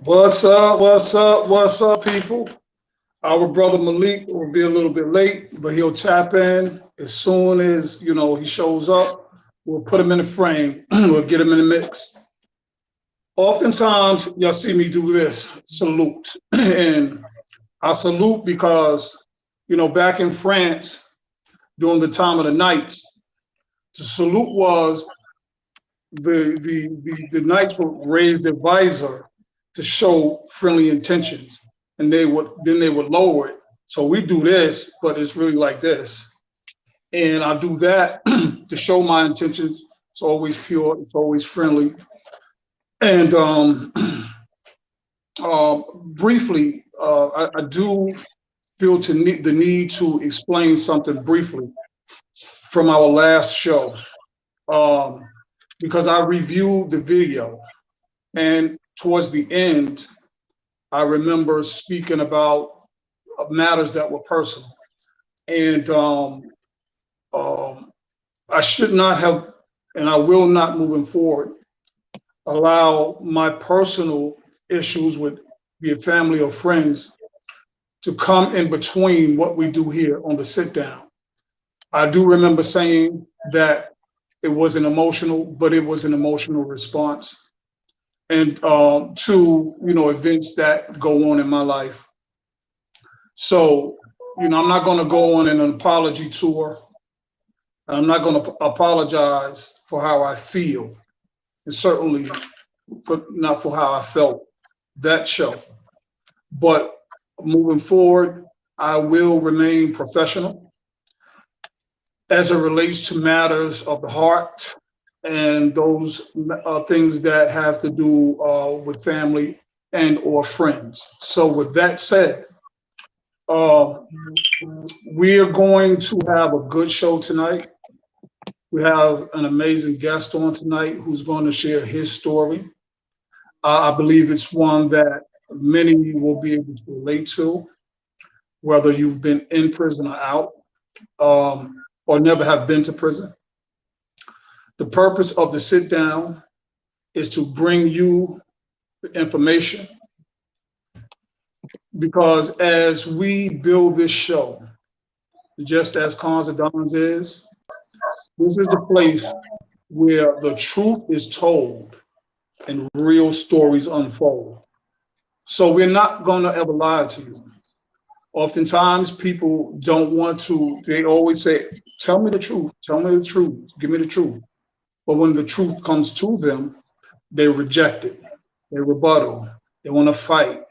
What's up? What's up? What's up, people? Our brother Malik will be a little bit late, but he'll tap in as soon as he shows up. We'll put him in the frame. We'll get him in the mix. Oftentimes, y'all see me do this salute, and I salute because back in France during the time of the Knights, the salute was the Knights would raise their visor to show friendly intentions, and they would lower it. So we do this, but it's really like this, and I do that to show my intentions. It's always pure, it's always friendly. And briefly, I do feel the need to explain something briefly from our last show, because I reviewed the video, and towards the end, I remember speaking about matters that were personal. And I should not have, and I will not moving forward, allow my personal issues with be it family or friends to come in between what we do here on the sit down. I do remember saying that it wasn't emotional, but it was an emotional response. And to events that go on in my life. So I'm not going to go on an apology tour. I'm not going to apologize for how I feel, and certainly not for how I felt that show. But moving forward, I will remain professional as it relates to matters of the heart and those things that have to do with family and or friends. So with that said, we are going to have a good show tonight. We have an amazing guest on tonight who's going to share his story. I believe it's one that many will be able to relate to, whether you've been in prison or out, or never have been to prison. The purpose of the sit down is to bring you the information, because as we build this show, just as Cons and Dons is, this is the place where the truth is told and real stories unfold. So we're not going to ever lie to you. Oftentimes people don't want to, they always say, tell me the truth, give me the truth. But when the truth comes to them, they reject it, they rebuttal, they want to fight,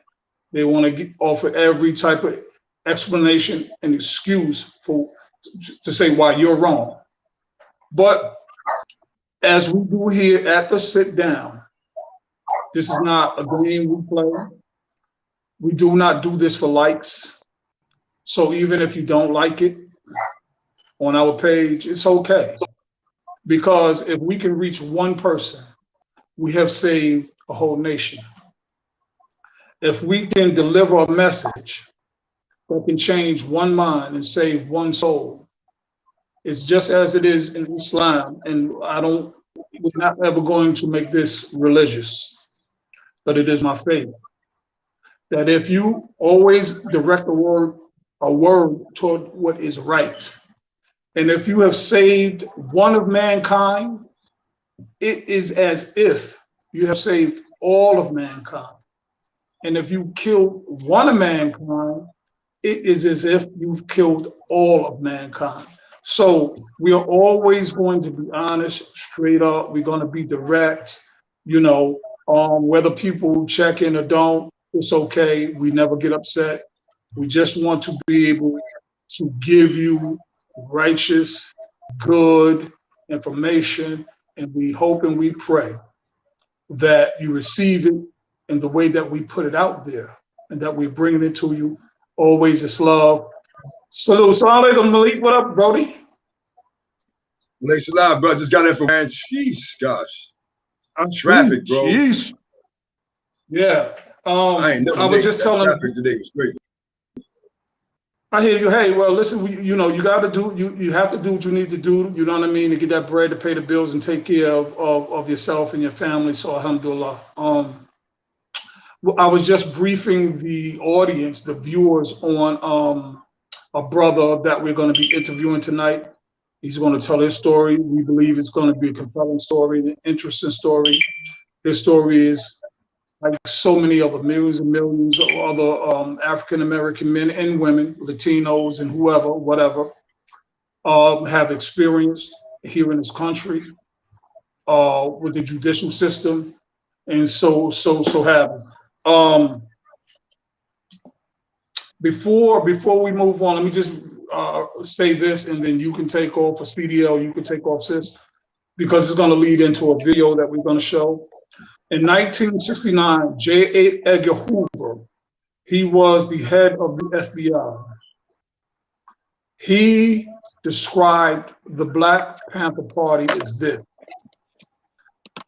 they want to offer every type of explanation and excuse to say why you're wrong. But as we do here at the sit down, this is not a game we play. We do not do this for likes. So even if you don't like it on our page, it's okay. Because if we can reach one person, we have saved a whole nation. If we can deliver a message that can change one mind and save one soul, it's just as it is in Islam. And we're not ever going to make this religious, but it is my faith. That if you always direct a word toward what is right, And if you have saved one of mankind, it is as if you have saved all of mankind. And if you kill one of mankind, it is as if you've killed all of mankind. So we are always going to be honest, straight up. We're going to be direct, you know, whether people check in or don't, it's okay. We never get upset. We just want to be able to give you righteous, good information, and we hope and we pray that you receive it in the way that we put it out there and that we're bringing it to you. Always it's love. Salute. Salam alaikum, Malik. What up, Brody? Malik Salam, bro. Just got in from, man. Jeez, gosh. Traffic, bro. Jeez. Yeah. I ain't never I was just telling traffic today was great. I hear you. Hey, well, listen, you know, you got to do, you have to do what you need to do, you know what I mean, to get that bread, to pay the bills and take care of yourself and your family. So alhamdulillah. I was just briefing the audience, the viewers, on a brother that we're going to be interviewing tonight. He's going to tell his story. We believe it's going to be a compelling story, an interesting story. His story is like so many other millions and millions of other African-American men and women, Latinos and whoever, whatever, have experienced here in this country with the judicial system. And so have. Before we move on, let me just say this, and then you can take off for CDL, you can take off, sis, because it's going to lead into a video that we're going to show. In 1969, J. Edgar Hoover, he was the head of the FBI. He described the Black Panther Party as this.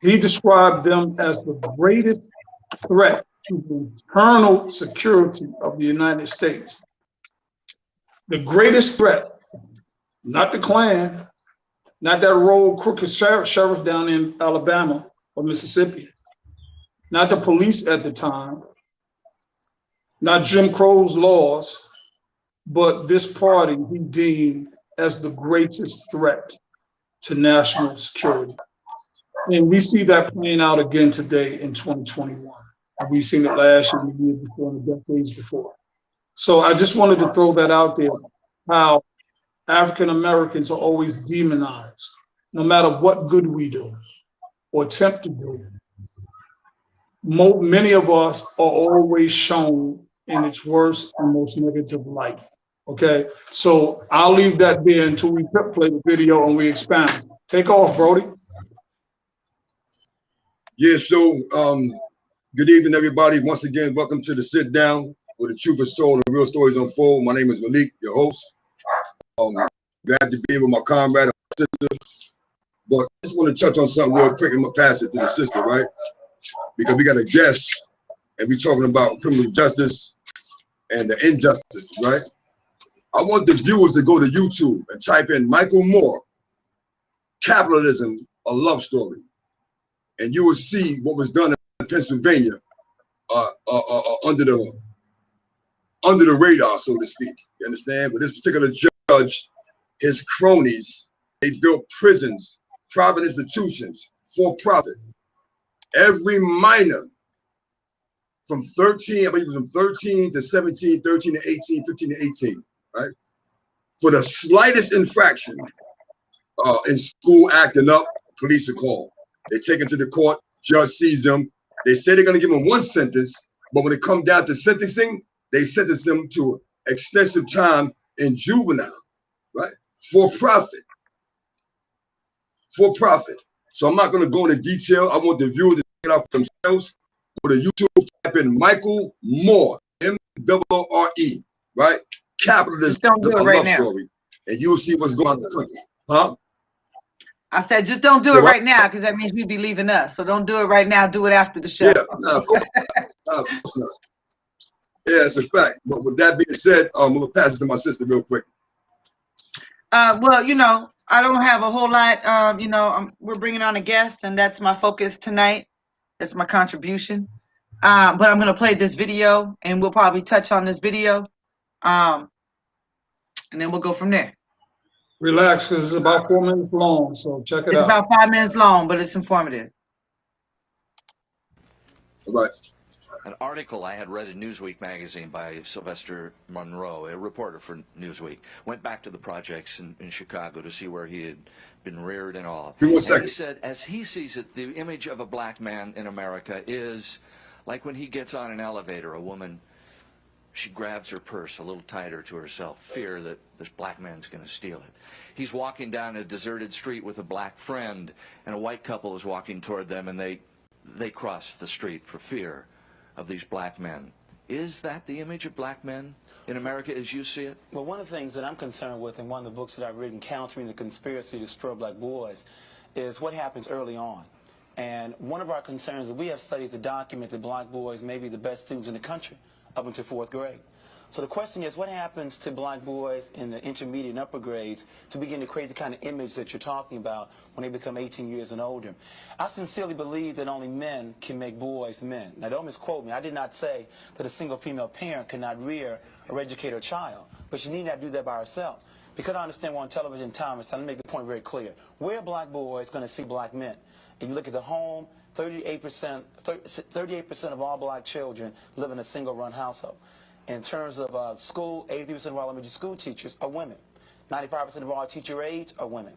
He described them as the greatest threat to the internal security of the United States. The greatest threat, not the Klan, not that rogue crooked sheriff down in Alabama or Mississippi, not the police at the time, not Jim Crow's laws, but this party he deemed as the greatest threat to national security. And we see that playing out again today in 2021. And we've seen it last year, the year before, and the decades before. So I just wanted to throw that out there, how African Americans are always demonized, no matter what good we do or attempt to do. Many of us are always shown in its worst and most negative light. Okay, so I'll leave that there until we play the video and we expand. Take off, Brody. Yeah, so good evening, everybody. Once again, welcome to the sit down where the truth is told and real stories unfold. My name is Malik, your host. Glad to be with my comrade, my sister. But I just want to touch on something real quick. I'm gonna pass it to the sister, right? Because we got a guest and we're talking about criminal justice and the injustice, right? I want the viewers to go to YouTube and type in Michael Moore, Capitalism, a Love Story. And you will see what was done in Pennsylvania under the radar, so to speak. You understand? But this particular judge, his cronies, they built prisons, private institutions, for profit. Every minor from 13, I believe it was from 13 to 17, 13 to 18, 15 to 18, right? For the slightest infraction in school acting up, police are called. They take them to the court, judge sees them. They say they're going to give them one sentence, but when it comes down to sentencing, they sentence them to extensive time in juvenile, right? For profit. For profit. So I'm not going to go into detail. I want the viewers to check it out for themselves. Go to YouTube, type in Michael Moore, M-O-O-R-E, right? Capitalism, don't do it a right love now. story. And you'll see what's going on in the country. Huh? I said, just don't do it right now, because that means you'd be leaving us. So don't do it right now. Do it after the show. Yeah, no, of course not. Of course not. Yeah, it's a fact. But with that being said, I'm going to pass it to my sister real quick. Well, you know, I don't have a whole lot. You know, we're bringing on a guest, and that's my focus tonight. That's my contribution. But I'm going to play this video, and we'll probably touch on this video. And then we'll go from there. Relax, because it's about 4 minutes long, so check it It's out. about 5 minutes long, but it's informative. All right. An article I had read in Newsweek magazine by Sylvester Monroe, a reporter for Newsweek, went back to the projects in Chicago to see where he had been reared and all. Give me 1 And second. he said, as he sees it, the image of a black man in America is like when he gets on an elevator, a woman, she grabs her purse a little tighter to herself, fear that this black man's going to steal it. He's walking down a deserted street with a black friend, and a white couple is walking toward them, and they cross the street for fear of these black men. Is that the image of black men in America as you see it? Well, one of the things that I'm concerned with in one of the books that I've written, Countering the Conspiracy to Destroy Black Boys, is what happens early on. And one of our concerns is we have studies that document that black boys may be the best students in the country up until 4th grade. So the question is, what happens to black boys in the intermediate and upper grades to begin to create the kind of image that you're talking about when they become 18 years and older? I sincerely believe that only men can make boys men. Now, don't misquote me. I did not say that a single female parent cannot rear or educate her child, but she need not do that by herself. Because I understand we're on television time, it's time to make the point very clear. Where are black boys going to see black men? If you look at the home, 38% of all black children live in a single-run household. In terms of school, 83% of all elementary school teachers are women. 95% of all teacher aides are women.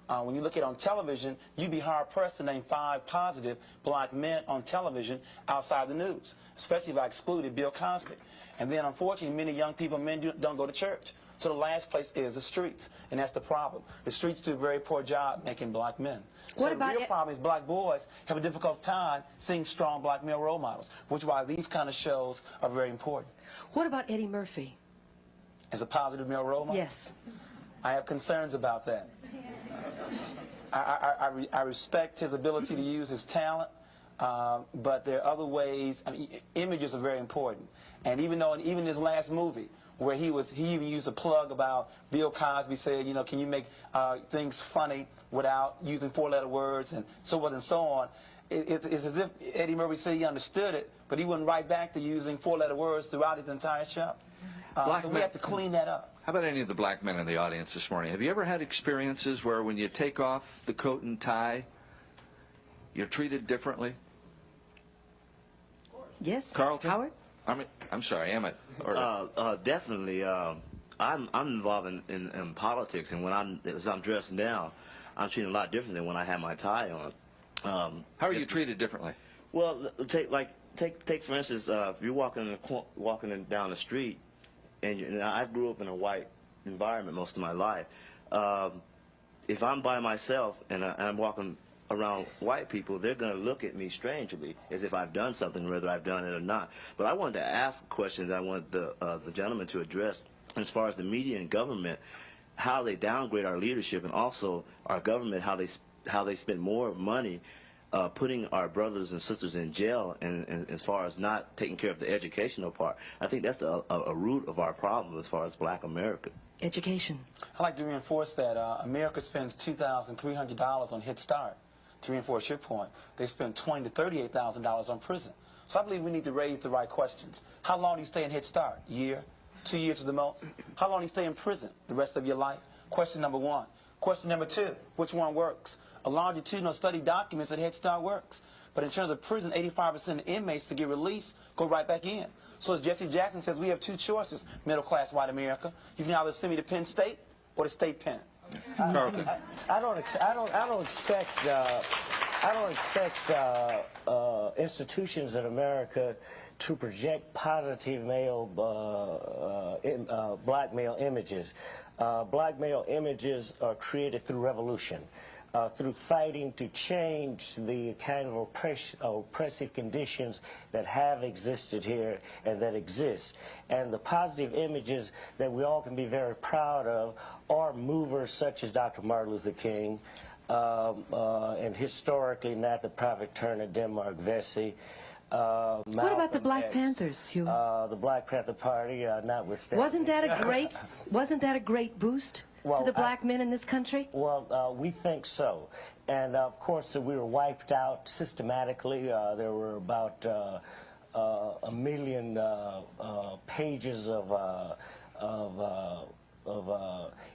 When you look at on television, you'd be hard-pressed to name 5 positive black men on television outside the news, especially if I excluded Bill Cosby. And then, unfortunately, many young people, men don't go to church. So the last place is the streets, and that's the problem. The streets do a very poor job making black men. So the real problem is black boys have a difficult time seeing strong black male role models, which is why these kind of shows are very important. What about Eddie Murphy? As a positive male role model? Yes. I have concerns about that. I respect his ability to use his talent, but there are other ways. I mean, images are very important. And even his last movie, where he even used a plug about Bill Cosby said, you know, can you make things funny without using 4-letter words and so forth and so on. It's as if Eddie Murphy said he understood it, but he went right back to using 4-letter words throughout his entire show. So we have to clean that up. How about any of the black men in the audience this morning? Have you ever had experiences where when you take off the coat and tie, you're treated differently? Yes. Carlton? Howard? I'm sorry, Emmett. Definitely. I'm involved in politics, and as I'm dressed now, I'm treated a lot different than when I had my tie on. How are you treated differently? Well, take for instance, if you're walking down the street, and I grew up in a white environment most of my life. If I'm by myself and I'm walking around white people, they're going to look at me strangely, as if I've done something, whether I've done it or not. But I wanted to ask a question that I want the gentleman to address, as far as the media and government, how they downgrade our leadership, and also our government, how they spend more money putting our brothers and sisters in jail, and as far as not taking care of the educational part. I think that's a root of our problem as far as black America. Education. I'd like to reinforce that America spends $2,300 on Head Start. To reinforce your point, they spend $20,000 to $38,000 on prison. So I believe we need to raise the right questions. How long do you stay in Head Start? A year? 2 years at the most? How long do you stay in prison? The rest of your life? Question number 1. Question number 2, which one works? A longitudinal study documents that Head Start works. But in terms of prison, 85% of inmates to get released go right back in. So as Jesse Jackson says, we have 2 choices, middle-class white America. You can either send me to Penn State or to State Penn. Carlton. I don't expect institutions in America to project positive black male images. Black male images are created through revolution, through fighting to change the kind of oppressive conditions that have existed here and that exist. And the positive images that we all can be very proud of are movers such as Dr. Martin Luther King, and historically not the Private Turner, Denmark Vesey. What about the Black Panthers, Hugh? The Black Panther Party, notwithstanding. Wasn't that a great boost to the black men in this country? Well, we think so. And of course, we were wiped out systematically. There were about 1 million pages of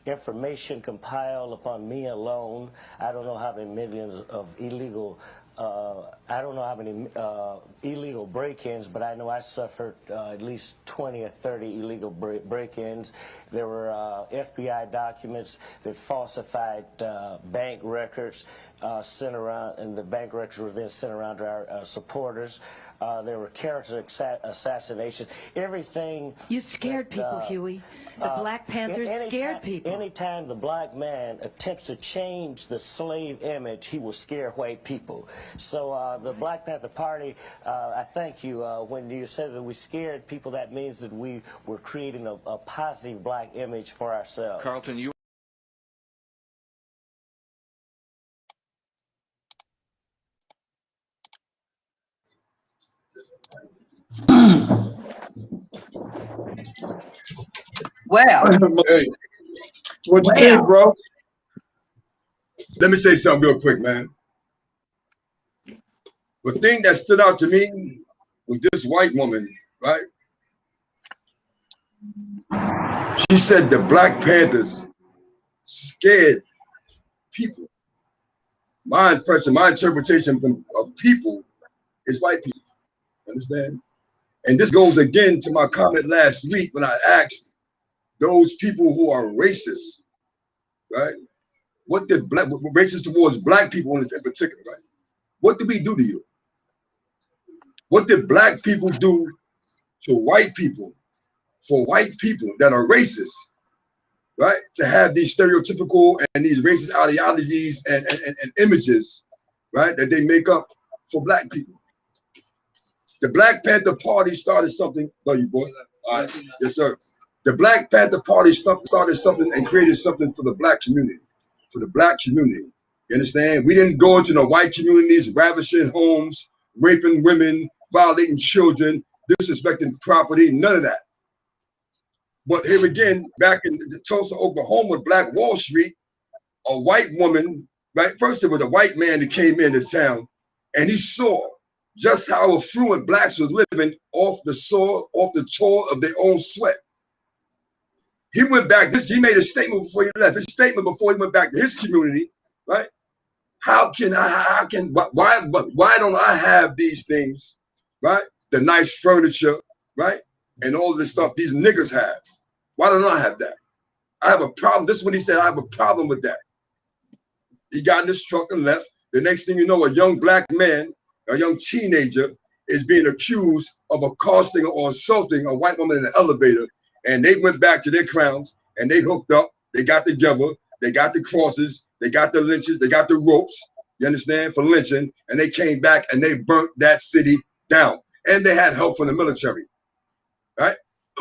information compiled upon me alone. I don't know how many millions of illegal, I don't know how many illegal break-ins, but I know I suffered at least 20 or 30 illegal break-ins. There were FBI documents that falsified bank records sent around, and the bank records were then sent around to our supporters. There were character assassinations. Everything. You scared people, Huey. The Black Panthers scared people. Anytime the black man attempts to change the slave image, he will scare white people. So the Black Panther Party, I thank you. When you said that we scared people, that means that we were creating a positive black image for ourselves. Carlton, you Well, Hey, What you think, bro? let me say something real quick, man. The thing that stood out to me was this white woman, right? She said the Black Panthers scared people. My impression, my interpretation of people is white people. Understand? And this goes again to my comment last week when I asked those people who are racist, right? What did racist towards black people in particular, right? What did we do to you? What did black people do to white people, for white people that are racist, right? To have these stereotypical and these racist ideologies and images, right? That they make up for black people. The Black Panther Party started something. Oh, you boy? All right. Yes, sir. The Black Panther Party started something and created something for the black community. For the black community. You understand? We didn't go into the white communities, ravishing homes, raping women, violating children, disrespecting property, none of that. But here again, back in Tulsa, Oklahoma, Black Wall Street, a white woman, right? First, it was a white man that came into town, and he saw just how affluent blacks was living off the soil, off the toil of their own sweat. He went back, he made a statement before he left. His statement before he went back to his community, right? Why don't I have these things, right? The nice furniture, right? And all this stuff these niggas have. Why don't I have that? I have a problem. This is what he said. I have a problem with that. He got in his truck and left. The next thing you know, a young black man, a young teenager, is being accused of accosting or assaulting a white woman in the elevator. And they went back to their crowns and they hooked up. They got together. They got the crosses. They got the lynches. They got the ropes. You understand? For lynching. And they came back and they burnt that city down. And they had help from the military. Right?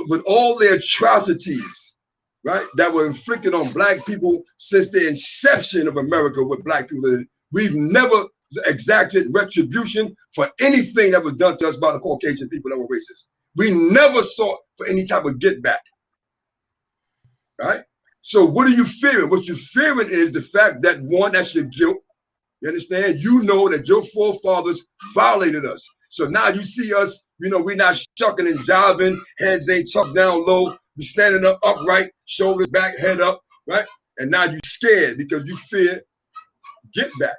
With all the atrocities, right, that were inflicted on black people since the inception of America with black people, we've never exacted retribution for anything that was done to us by the Caucasian people that were racist. We never sought for any type of get back. Right? So what are you fearing? What you're fearing is the fact that, one, that's your guilt. You understand? You know that your forefathers violated us. So now you see us, you know, we're not shucking and jiving, heads ain't tucked down low, we standing up upright, shoulders back, head up, right? And now you scared because you fear get back.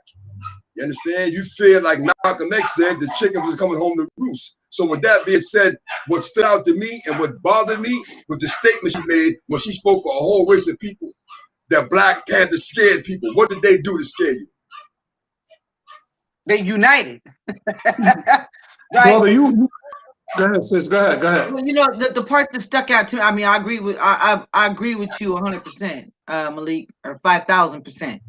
You understand? You fear, like Malcolm X said, the chicken was coming home to roost. So with that being said, what stood out to me and what bothered me was the statement she made when she spoke for a whole race of people, that Black Panther scared people. What did they do to scare you? They united. Right? Brother, you go ahead, sis. Go ahead. Well, you know, the part that stuck out to me, I mean, I agree with I agree with you 100%, Malik, or 5,000%.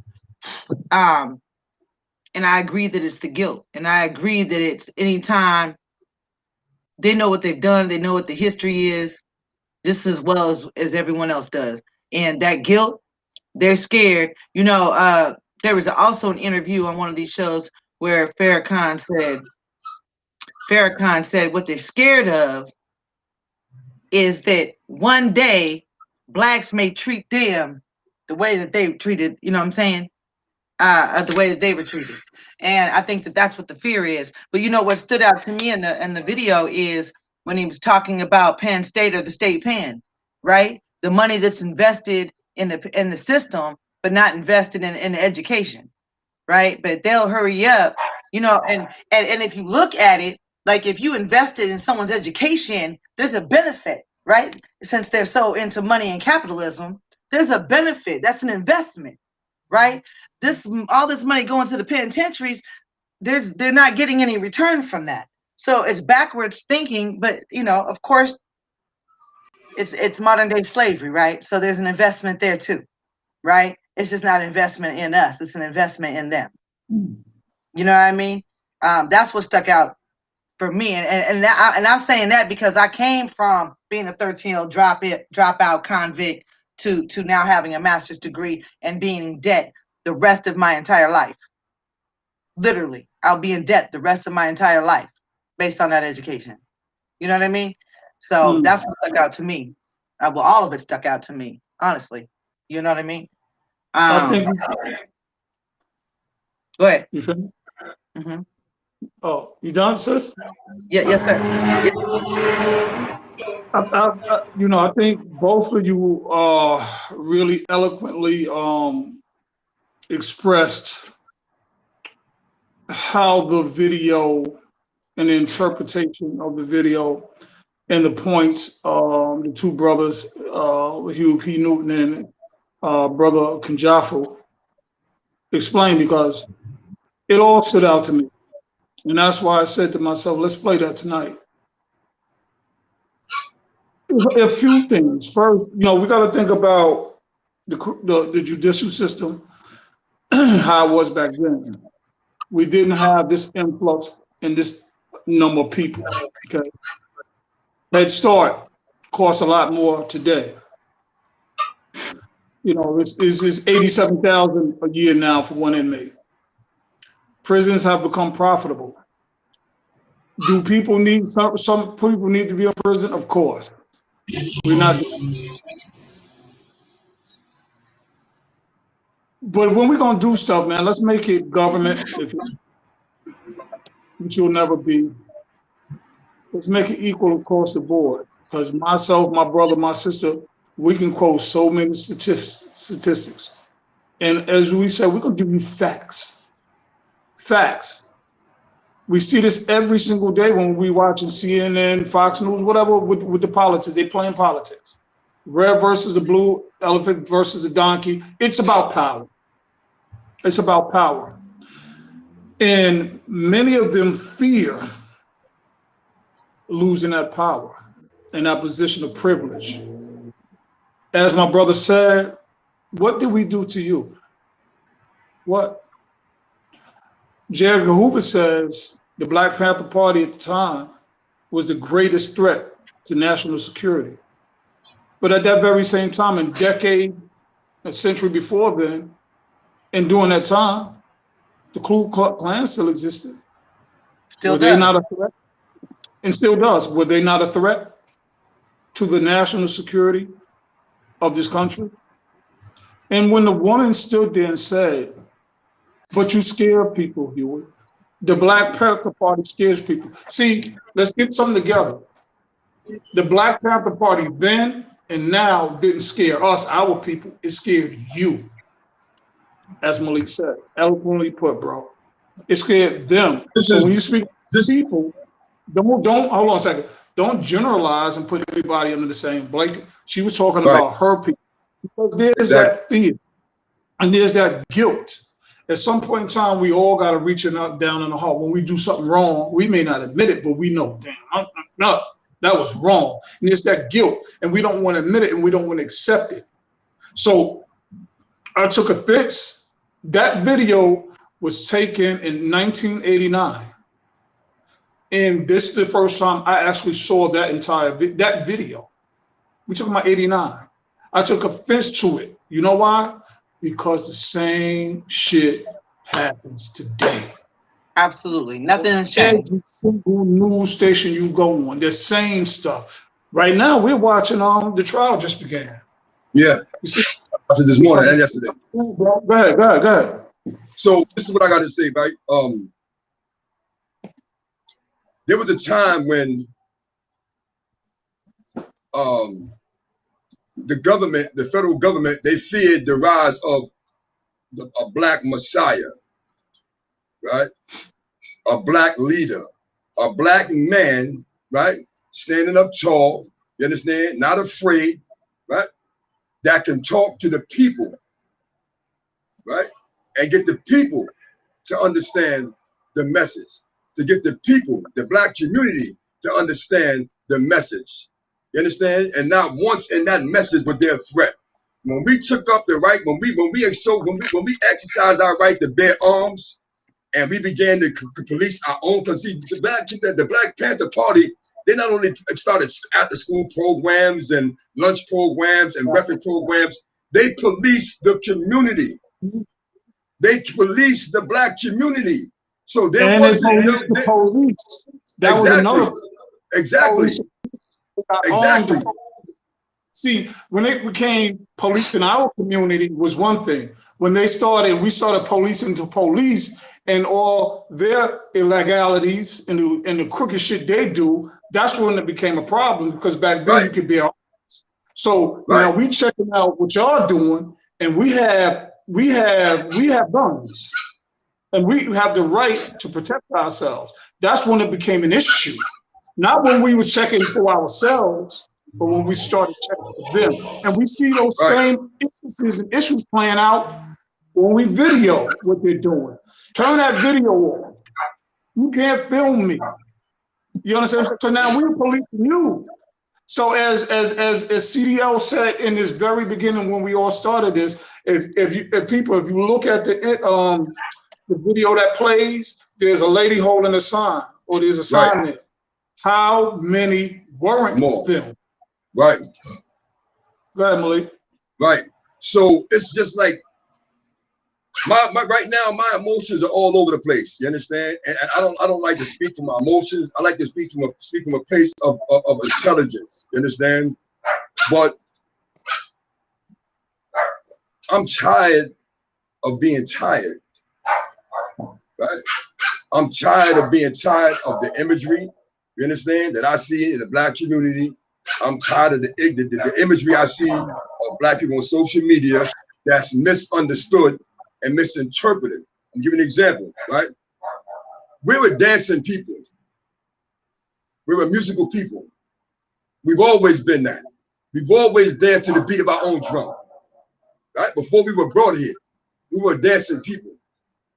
And I agree that it's the guilt. And I agree that it's anytime they know what they've done, they know what the history is, just as well as everyone else does. And that guilt, they're scared. You know, there was also an interview on one of these shows where Farrakhan said what they're scared of is that one day blacks may treat them the way that they treated, you know what I'm saying? The way that they were treated. And I think that that's what the fear is. But you know what stood out to me in the video is when he was talking about Penn State or the state pen, right? the money that's invested in the system, but not invested in education, right? But they'll hurry up, you know, and if you look at it, like if you invested in someone's education, there's a benefit, right? Since they're so into money and capitalism, there's a benefit. That's an investment, right? All this money going to the penitentiaries, they're not getting any return from that. So it's backwards thinking, but you know, of course, it's modern day slavery, right? So there's an investment there too, right? It's just not investment in us; it's an investment in them. You know what I mean? That's what stuck out for me, and I'm saying that because I came from being a 13-year-old dropout convict to now having a master's degree and being in debt the rest of my entire life. Literally, I'll be in debt the rest of my entire life based on that education. You know what I mean? So that's what stuck out to me. Well, all of it stuck out to me, honestly. You know what I mean? I think. Go ahead. You finished? Mm-hmm. Oh, you done, sis? Yeah, yes, sir. You know, I think both of you really eloquently expressed how the video and the interpretation of the video and the points the two brothers, Hugh P. Newton and brother Kanjafu, explained, because it all stood out to me. And that's why I said to myself, let's play that tonight. A few things. First, you know, we got to think about the judicial system, how it was back then. We didn't have this influx and this number of people. Okay, Head Start costs a lot more today. You know, it's 87,000 a year now for one inmate. Prisons have become profitable. Do people need some people need to be in prison? Of course. We're not. But when we're gonna do stuff, man, let's make it government, which you'll never be. Let's make it equal across the board. Because myself, my brother, my sister, we can quote so many statistics. And as we said, we're gonna give you facts. Facts. We see this every single day when we watching CNN, Fox News, whatever, with the politics. They playing politics. Red versus the blue, elephant versus the donkey. It's about power. It's about power. And many of them fear losing that power and that position of privilege. As my brother said, what did we do to you? What? J. Edgar Hoover says the Black Panther Party at the time was the greatest threat to national security. But at that very same time, a century before then, and during that time, the Ku Klux Klan still existed. Were they not a threat? And still does. Were they not a threat to the national security of this country? And when the woman stood there and said, but you scare people, Huey. The Black Panther Party scares people. See, let's get something together. The Black Panther Party then and now didn't scare us, our people. It scared you, as Malik said. Eloquently put, bro. It scared them. So when you speak to people, don't hold on a second. Don't generalize and put everybody under the same blanket. She was talking about her people. Because there's that fear and there's that guilt. At some point in time, we all got to reach down in the heart. When we do something wrong, we may not admit it, but we know, damn, no, that was wrong. And it's that guilt, and we don't want to admit it, and we don't want to accept it. So I took offense. That video was taken in 1989. And this is the first time I actually saw that entire video. We took about 89. I took offense to it. You know why? Because the same shit happens today. Absolutely. Nothing has changed. Every single news station you go on, they're saying stuff. Right now, we're watching the trial just began. Yeah. You see? After this morning and yesterday. Go ahead. So this is what I got to say, right? There was a time when the government, the federal government, they feared the rise of a black messiah, right? A black leader, a black man, right? Standing up tall, you understand? Not afraid, right? That can talk to the people, right? And get the people to understand the message, to get the people, the black community to understand the message. You understand? And not once in that message was there a threat. When we took up the right, when we exercised our right to bear arms, and we began to police our own, because see, the Black Panther Party, they not only started after school programs and lunch programs and breakfast programs, they policed the community. They policed the black community. So there And wasn't they policed the police. That was another. Exactly. Exactly. See, when they became policing our community was one thing. When we started policing the police and all their illegalities and the crooked shit they do, that's when it became a problem, because back then you could be out. So now we checking out what y'all doing, and we have guns, and we have the right to protect ourselves. That's when it became an issue. Not when we was checking for ourselves, but when we started checking for them. And we see those same instances and issues playing out when we video what they're doing. Turn that video off. You can't film me. You understand? So now we're policing you. So as CDL said in this very beginning when we all started this, if you look at the video that plays, there's a lady holding a sign, or there's a sign there. How many weren't filmed? Right. Go ahead, Malik. Right. So it's just like my right now, my emotions are all over the place. You understand? And I don't like to speak from my emotions. I like to speak from a place of intelligence. You understand? But I'm tired of being tired. Right? I'm tired of being tired of the imagery. You understand? That I see in the black community. I'm tired of the imagery I see of black people on social media that's misunderstood and misinterpreted. I'm giving an example, right? We're a dancing people. We're a musical people. We've always been that. We've always danced to the beat of our own drum, right? Before we were brought here, we were dancing people.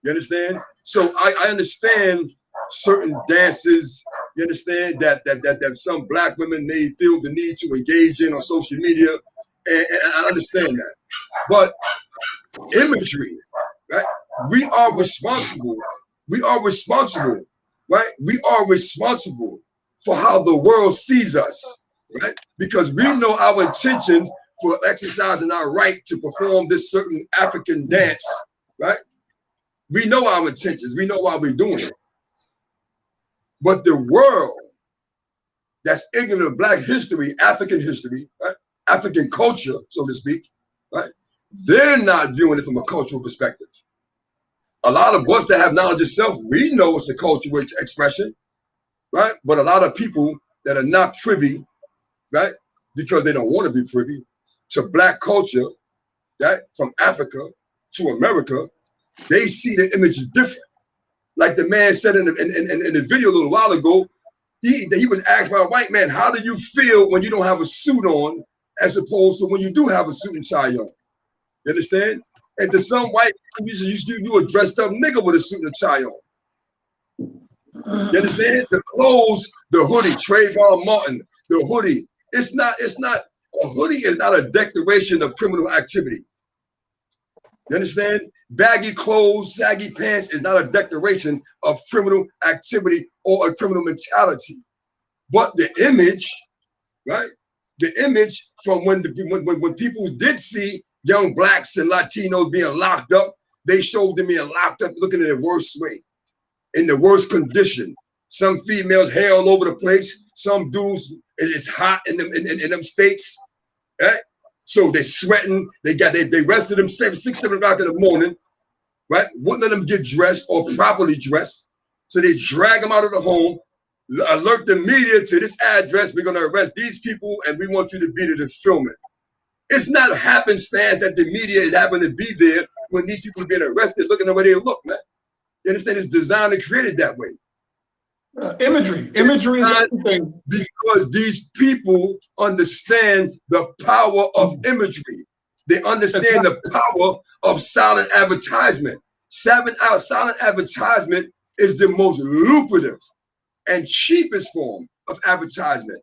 You understand? So I understand certain dances, you understand, that some black women may feel the need to engage in on social media, and I understand that. But imagery, right? We are responsible. We are responsible, right? We are responsible for how the world sees us, right? Because we know our intentions for exercising our right to perform this certain African dance, right? We know our intentions. We know why we're doing it. But the world that's ignorant of black history, right? African culture, so to speak, right? They're not viewing it from a cultural perspective. A lot of us that have knowledge of self, we know it's a cultural expression, right? But a lot of people that are not privy, right? Because they don't want to be privy to black culture, right? From Africa to America, they see the images different. Like the man said in the video a little while ago, he was asked by a white man, how do you feel when you don't have a suit on as opposed to when you do have a suit and tie on? You understand? And to some white people, you a dressed up nigga with a suit and a tie on. You understand? The clothes, the hoodie, Trayvon Martin, the hoodie. It's not, a hoodie is not a declaration of criminal activity. You understand? Baggy clothes, saggy pants is not a declaration of criminal activity or a criminal mentality. But the image, right? The image from when people did see young blacks and Latinos being locked up, they showed them being locked up looking in the worst way, in the worst condition. Some females hair all over the place. Some dudes, it's hot in them states, right? So they're sweating. They arrested them 6, 7 o'clock in the morning, right? Wouldn't let them get dressed or properly dressed. So they drag them out of the home, alert the media to this address. We're going to arrest these people and we want you to be there to film it. It's not happenstance that the media is having to be there when these people are being arrested, looking the way they look, man. You understand? It's designed and created that way. Imagery is everything. Because these people understand the power of imagery. They understand the power of silent advertisement. Silent advertisement is the most lucrative and cheapest form of advertisement.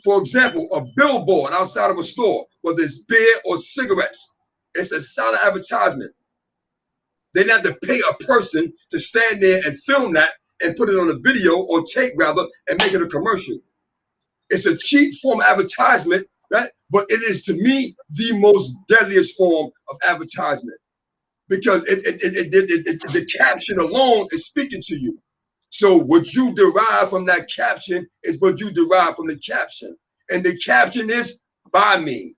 For example, a billboard outside of a store, whether it's beer or cigarettes, it's a silent advertisement. They have to pay a person to stand there and film that and put it on a video or tape rather and make it a commercial. It's a cheap form of advertisement, right? But it is to me the most deadliest form of advertisement because the caption alone is speaking to you. So what you derive from that caption is what you derive from the caption. And the caption is buy me.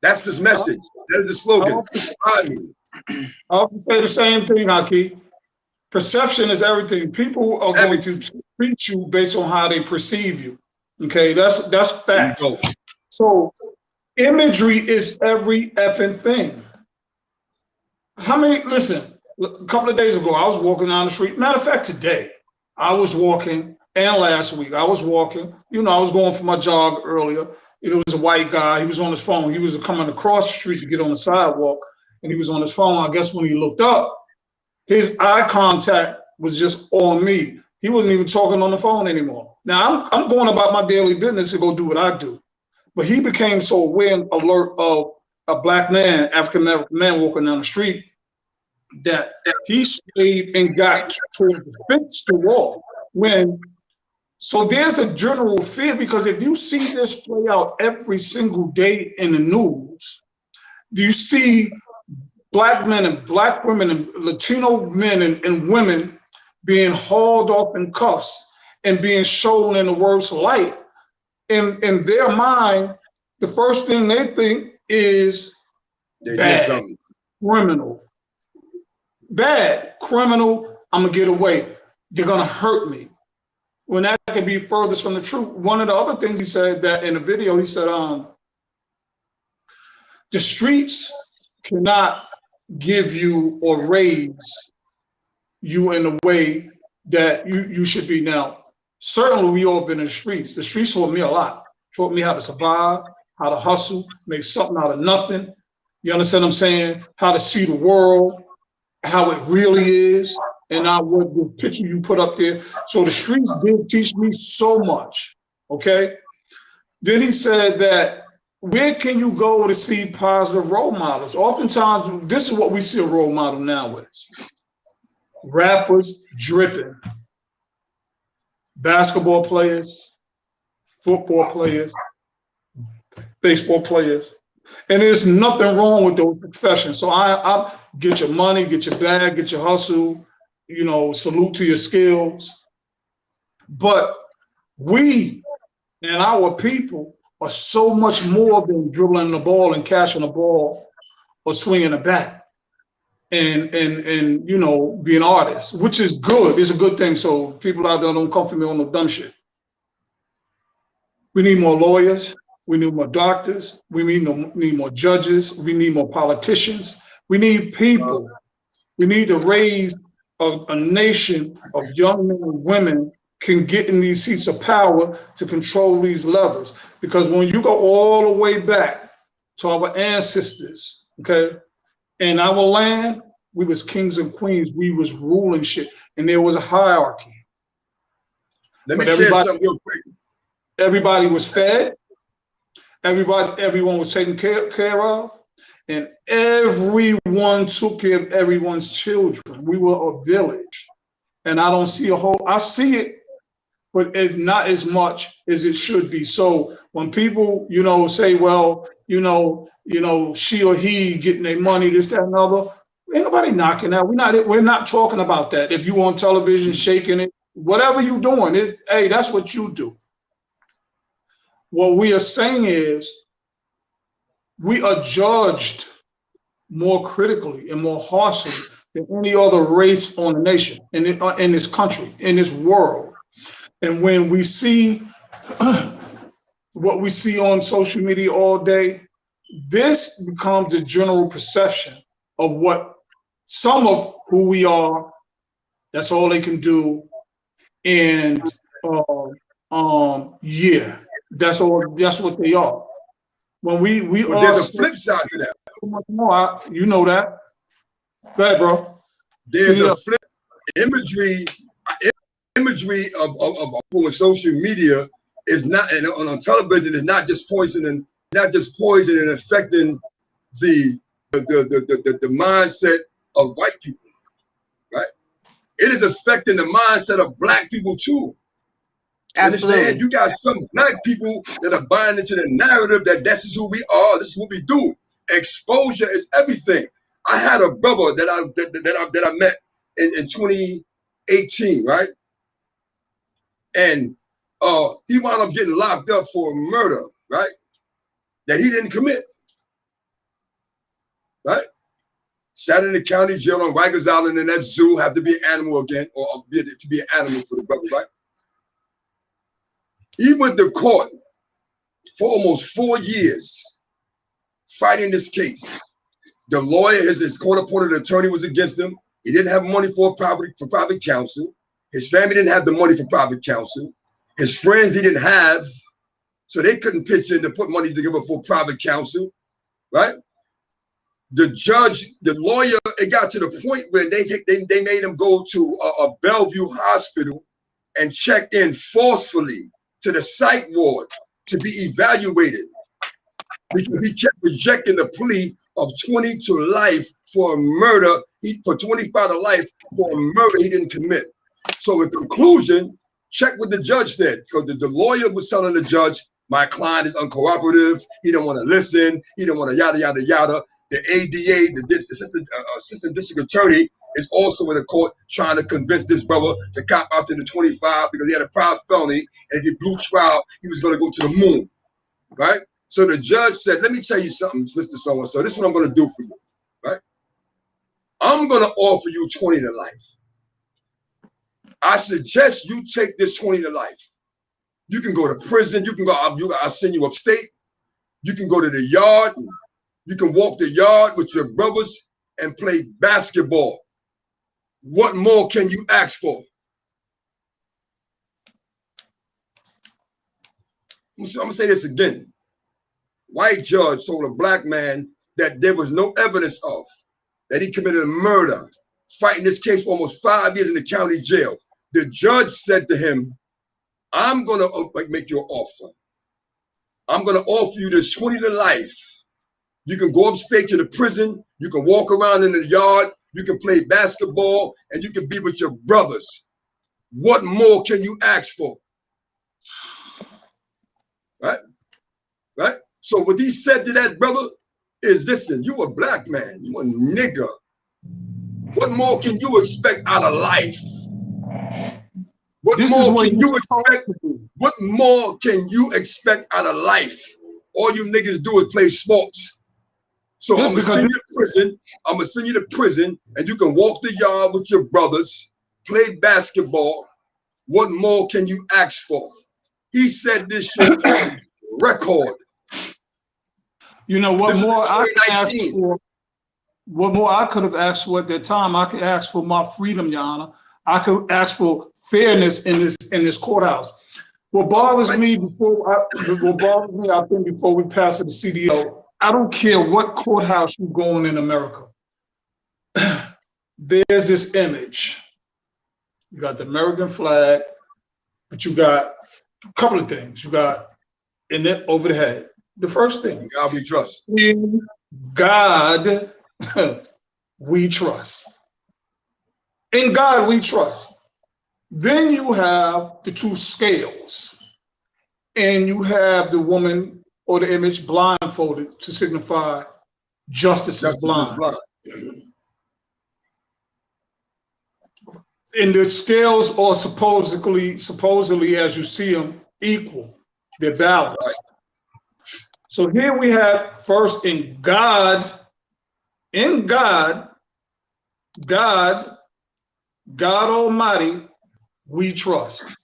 That's this message. That is the slogan. Buy me. I often say the same thing, Haki. Perception is everything. People are going to treat you based on how they perceive you. Okay, that's fact. So imagery is every effing thing. Listen, a couple of days ago, I was walking down the street. Matter of fact, today, I was walking, and last week, I was walking. I was going for my jog earlier. It was a white guy. He was on his phone. He was coming across the street to get on the sidewalk, and he was on his phone. I guess when he looked up, his eye contact was just on me. He wasn't even talking on the phone anymore. Now, I'm going about my daily business to go do what I do. But he became so aware and alert of a black man, African-American man walking down the street, that he stayed and got towards the fence, the wall. So there's a general fear, because if you see this play out every single day in the news, you see black men and black women and Latino men and women being hauled off in cuffs and being shown in the worst light. In their mind, the first thing they think is bad, criminal. Bad, criminal, I'm gonna get away. They're gonna hurt me. When that could be furthest from the truth. One of the other things he said that in the video, he said, the streets cannot give you or raise you in the way that you should be now. Certainly, we all been in the streets. The streets taught me a lot. Taught me how to survive, how to hustle, make something out of nothing. You understand what I'm saying? How to see the world, how it really is, and not what the picture you put up there. So the streets did teach me so much, okay? Then he said that, where can you go to see positive role models? Oftentimes, this is what we see a role model now is. Rappers dripping, basketball players, football players, baseball players. And there's nothing wrong with those professions. So I get your money, get your bag, get your hustle, salute to your skills. But we and our people are so much more than dribbling the ball and catching the ball or swinging a bat and being artists, which is good. It's a good thing. So people out there don't come for me on no dumb shit. We need more lawyers. We need more doctors. We need more judges. We need more politicians. We need people. We need to raise a nation of young men and women can get in these seats of power to control these levels. Because when you go all the way back to our ancestors, okay, in our land, we was kings and queens. We was ruling shit, and there was a hierarchy. Let me share something real quick. Everybody was fed. Everyone was taken care of, and everyone took care of everyone's children. We were a village, and I don't see I see it, but it's not as much as it should be. So when people, say, well, she or he getting their money, this, that, and other, ain't nobody knocking that. We're not talking about that. If you on television shaking it, whatever you doing, hey, that's what you do. What we are saying is we are judged more critically and more harshly than any other race on the nation, in this country, in this world. And when we see what we see on social media all day, this becomes the general perception of what some of who we are. That's all they can do. And yeah, that's all. That's what they are. When we But there's a flip side to that. so much more. You know that. Go ahead, bro. There's CDL. a flip imagery of social media is not, and on television is not just poisoning, and affecting the mindset of white people, right? It is affecting the mindset of black people too. Absolutely. Understand? You got some black people that are buying into the narrative that this is who we are, this is what we do. Exposure is everything. I had a brother that I met in 2018, right? And he wound up getting locked up for a murder, right? That he didn't commit, right? Sat in the county jail on Rikers Island in that zoo, have to be an animal again, or to be an animal for the brother, right? He went to court for almost 4 years fighting this case. The lawyer, his court-appointed attorney was against him. He didn't have money for private counsel. His family didn't have the money for private counsel. His friends he didn't have, so they couldn't pitch in to put money together for private counsel, right? The judge, the lawyer, it got to the point where they made him go to a Bellevue hospital and check in forcefully to the psych ward to be evaluated because he kept rejecting the plea of 20 to life for a murder, for 25 to life for a murder he didn't commit. So in conclusion, check what the judge said, because the lawyer was telling the judge, my client is uncooperative, he don't want to listen, he don't want to yada, yada, yada. The ADA, the assistant district attorney, is also in the court trying to convince this brother to cop out to the 25 because he had a prior felony, and if he blew trial, he was going to go to the moon, right? So the judge said, let me tell you something, Mr. So-and-so, this is what I'm going to do for you, right? I'm going to offer you 20 to life. I suggest you take this 20 to life. You can go to prison. You can go, I'll send you upstate. You can go to the yard. You can walk the yard with your brothers and play basketball. What more can you ask for? I'm going to say this again. White judge told a black man that there was no evidence of that he committed a murder, fighting this case for almost 5 years in the county jail. The judge said to him, I'm going to make you an offer. I'm going to offer you this 20 to life. You can go upstate to the prison. You can walk around in the yard. You can play basketball, and you can be with your brothers. What more can you ask for? Right? Right? So what he said to that brother is, listen, you a black man. You a nigger. What more can you expect out of life? What more can you expect out of life? All you niggas do is play sports. So I'm gonna send you to prison. I'm gonna send you to prison, and you can walk the yard with your brothers, play basketball. What more can you ask for? He said this shit on record. You know what more I could ask for? What more I could have asked for at that time? I could ask for my freedom, Your Honor. I could ask for fairness in this courthouse. What bothers me I think before we pass it to CDL, I don't care what courthouse you go in America. There's this image. You got the American flag, but you got a couple of things. You got in it over the head. The first thing. In God we trust. In God we trust. In God we trust. Then you have the two scales, and you have the woman or the image blindfolded to signify justice is blind. And the scales are supposedly, as you see them, equal. They're balanced. Right. So here we have first in God Almighty, we trust.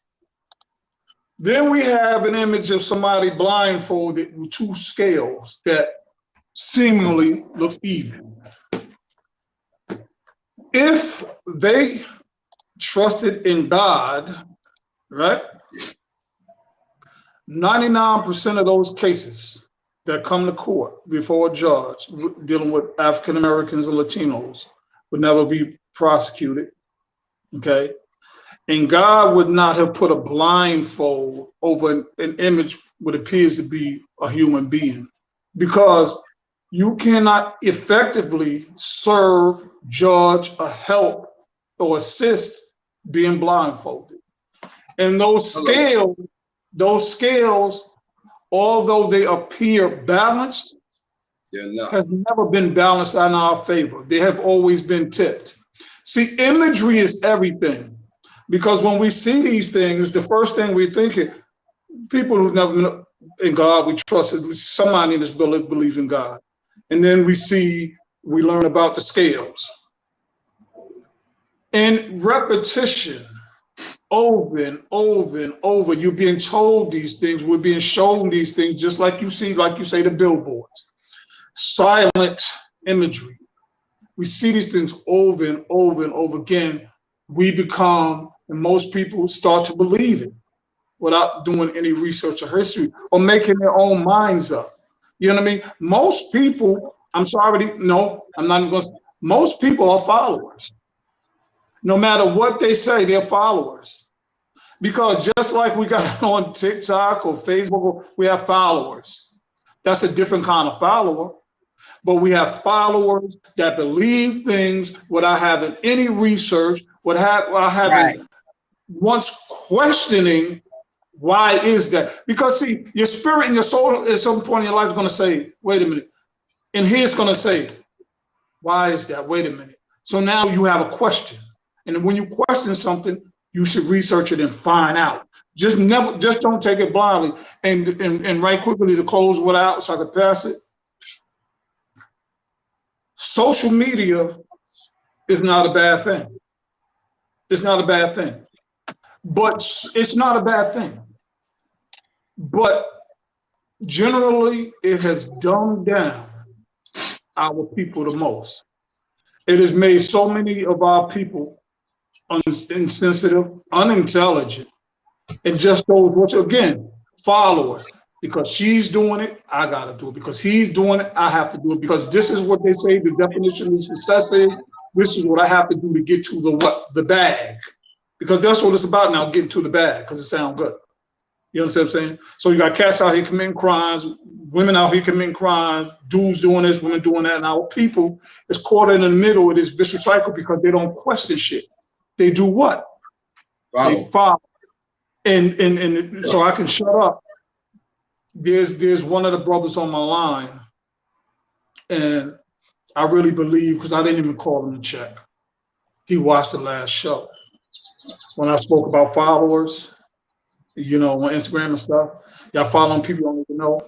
Then we have an image of somebody blindfolded with two scales that seemingly looks even. If they trusted in God, right? 99% of those cases that come to court before a judge dealing with African Americans and Latinos would never be prosecuted, okay? And God would not have put a blindfold over an image what appears to be a human being, because you cannot effectively serve, judge, or help, or assist being blindfolded. And those scales, although they appear balanced, have never been balanced in our favor. They have always been tipped. See, imagery is everything. Because when we see these things, the first thing we think is, people who've never been in God, we trust at least somebody in this building believes in God. And then we learn about the scales. And repetition, over and over and over, you're being told these things, we're being shown these things, just like you see, like you say, the billboards. Silent imagery. We see these things over and over and over again. We become, and most people start to believe it without doing any research or history or making their own minds up. You know what I mean? Most people, most people are followers. No matter what they say, they're followers. Because just like we got on TikTok or Facebook, we have followers. That's a different kind of follower. But we have followers that believe things without having any research, without having once questioning why is that? Because see, your spirit and your soul at some point in your life is going to say, wait a minute. And here's going to say, why is that? Wait a minute. So now you have a question. And when you question something, you should research it and find out. Just don't take it blindly. And right quickly to close without, so I could pass it. Social media is not a bad thing. It's not a bad thing. But it's not a bad thing. But generally, it has dumbed down our people the most. It has made so many of our people insensitive, unintelligent, and just those, which again, followers. Because she's doing it, I gotta do it. Because he's doing it, I have to do it. Because this is what they say the definition of success is. This is what I have to do to get to the bag. Because that's what it's about now, getting to the bag, because it sounds good. You understand what I'm saying? So you got cats out here committing crimes, women out here committing crimes, dudes doing this, women doing that. And our people is caught in the middle of this vicious cycle because they don't question shit. They do what? They follow. And so I can shut up. There's one of the brothers on my line, and I really believe, because I didn't even call him to check. He watched the last show. When I spoke about followers, on Instagram and stuff, y'all following people you don't even know.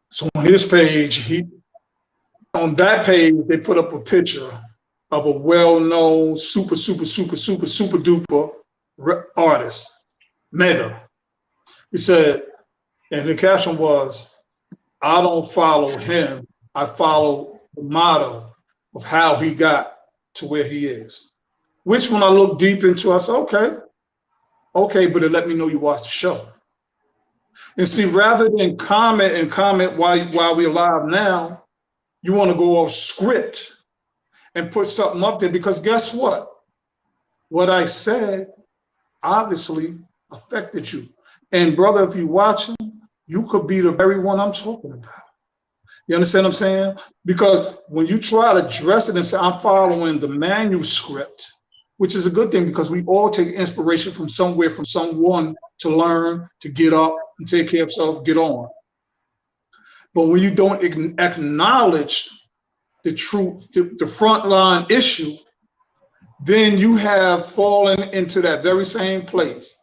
So on his page, on that page, they put up a picture of a well-known super duper artist, Mega. He said, and the caption was, I don't follow him, I follow the model of how he got to where he is. Which when I look deep into, I said, okay, but it let me know you watched the show. And see, rather than comment while we're alive now, you want to go off script and put something up there, because guess what? What I said obviously affected you. And brother, if you're watching, you could be the very one I'm talking about. You understand what I'm saying? Because when you try to dress it and say, I'm following the manuscript, which is a good thing, because we all take inspiration from somewhere, from someone, to learn, to get up and take care of self, get on. But when you don't acknowledge the truth, the frontline issue, then you have fallen into that very same place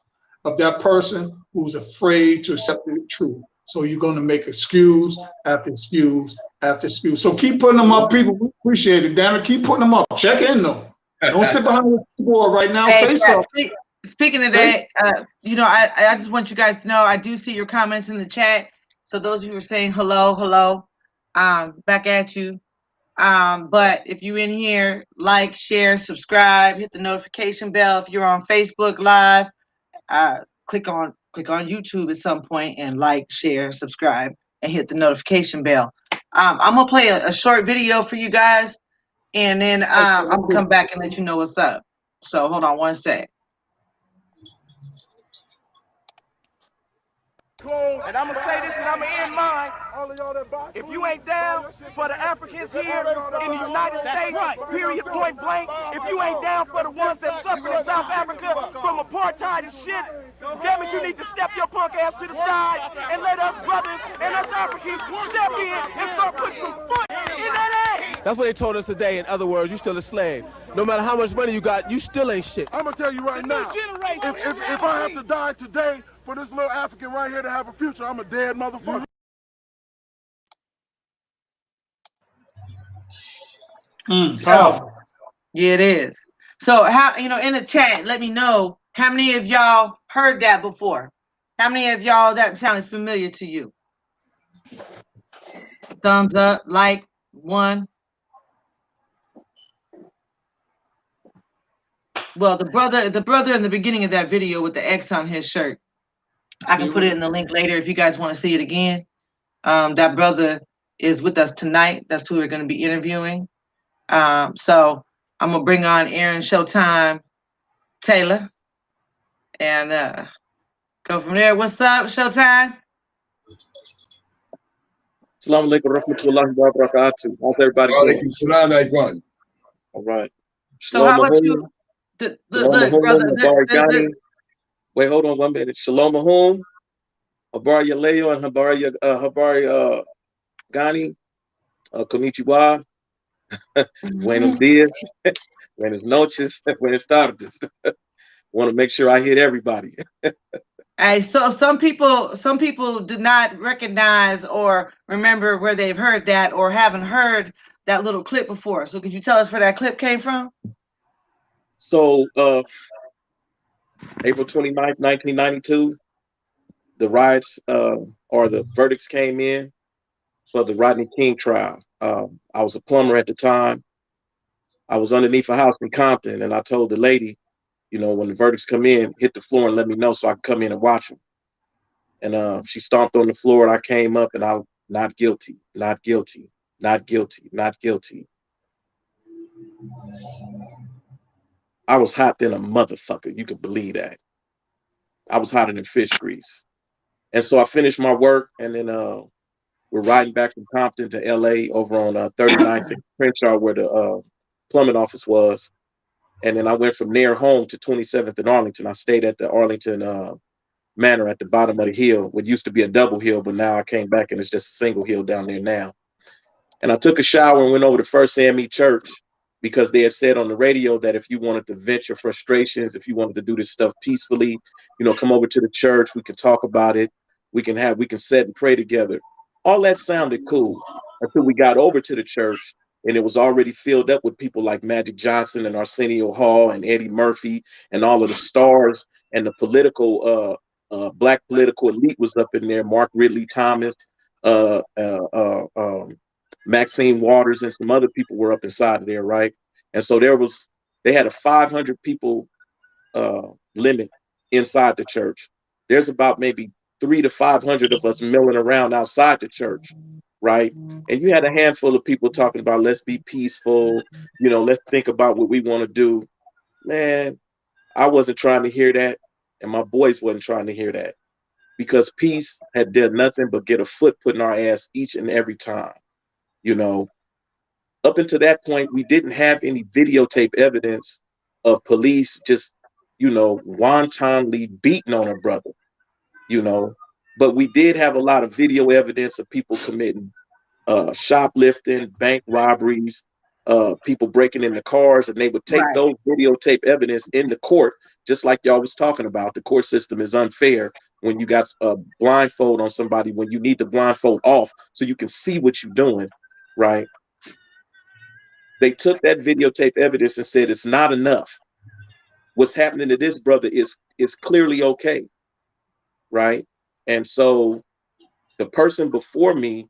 of that person who's afraid to accept the truth. So you're going to make excuse after excuse after excuse. So keep putting them up, people. We appreciate it, damn it. Keep putting them up. Check in, though. Don't sit behind the keyboard right now. Say something. Speaking of that, I just want you guys to know I do see your comments in the chat. So those of you who are saying hello, back at you. But if you're in here, like, share, subscribe, hit the notification bell. If you're on Facebook Live, click on YouTube at some point and like, share, subscribe, and hit the notification bell. I'm gonna play a short video for you guys, and then I'm gonna come back and let you know what's up. So hold on one sec. And I'm gonna say this and I'm gonna end mine. If you ain't down for the Africans here in the United States, period, point blank, if you ain't down for the ones that suffered in South Africa from apartheid and shit, damn it, you need to step your punk ass to the side and let us brothers and us Africans step in and start putting some foot in that ass. That's what they told us today. In other words, you still a slave. No matter how much money you got, you still ain't shit. I'm gonna tell you right now, if I have to die today for this little African right here to have a future, I'm a dead motherfucker. So, yeah, it is. So how, in the chat, let me know how many of y'all heard that before. How many of y'all that sounded familiar to you? Thumbs up, like, one. Well, the brother in the beginning of that video with the X on his shirt. I can put it in the link later if you guys want to see it again. That brother is with us tonight. That's who we're going to be interviewing. So I'm gonna bring on Aaron Showtime Taylor and go from there. What's up, Showtime? Assalamu alaikum warahmatullahi wabarakatuh. How's everybody doing? All right. So how about you, the brother? Wait, hold on 1 minute. Shalom Ahum, Habari Yaleo, and Habari Gani, Konnichiwa, Buenos dias, Buenas noches, Buenas tardes. Want to make sure I hit everybody. Hey, so some people do not recognize or remember where they've heard that or haven't heard that little clip before. So could you tell us where that clip came from? So April 29th, 1992, the riots or the verdicts came in for the Rodney King trial. I was a plumber at the time. I was underneath a house in Compton, and I told the lady, when the verdicts come in, hit the floor and let me know so I can come in and watch them. And she stomped on the floor, and I came up, and I was not guilty, not guilty, not guilty, not guilty. I was hot than a motherfucker. You can believe that. I was hotter than fish grease. And so I finished my work, and then we're riding back from Compton to LA over on 39th and Crenshaw, where the plumbing office was. And then I went from there home to 27th and Arlington. I stayed at the Arlington Manor at the bottom of the hill, what used to be a double hill, but now I came back and it's just a single hill down there now. And I took a shower and went over to First AME Church because they had said on the radio that if you wanted to vent your frustrations, if you wanted to do this stuff peacefully, come over to the church, we can talk about it. We can sit and pray together. All that sounded cool until we got over to the church and it was already filled up with people like Magic Johnson and Arsenio Hall and Eddie Murphy and all of the stars and the political black political elite was up in there. Mark Ridley Thomas, Maxine Waters, and some other people were up inside of there, right? And so they had a 500 people limit inside the church. There's about maybe 300 to 500 of us milling around outside the church, right? And you had a handful of people talking about let's be peaceful, let's think about what we want to do. Man, I wasn't trying to hear that, and my boys wasn't trying to hear that, because peace had done nothing but get a foot put in our ass each and every time. Up until that point, we didn't have any videotape evidence of police just, wantonly beating on a brother, but we did have a lot of video evidence of people committing shoplifting, bank robberies, people breaking into cars, and they would take those videotape evidence in the court, just like y'all was talking about. The court system is unfair when you got a blindfold on somebody, when you need the blindfold off so you can see what you're doing, right? They took that videotape evidence and said it's not enough. What's happening to this brother is clearly okay, right? And so the person before me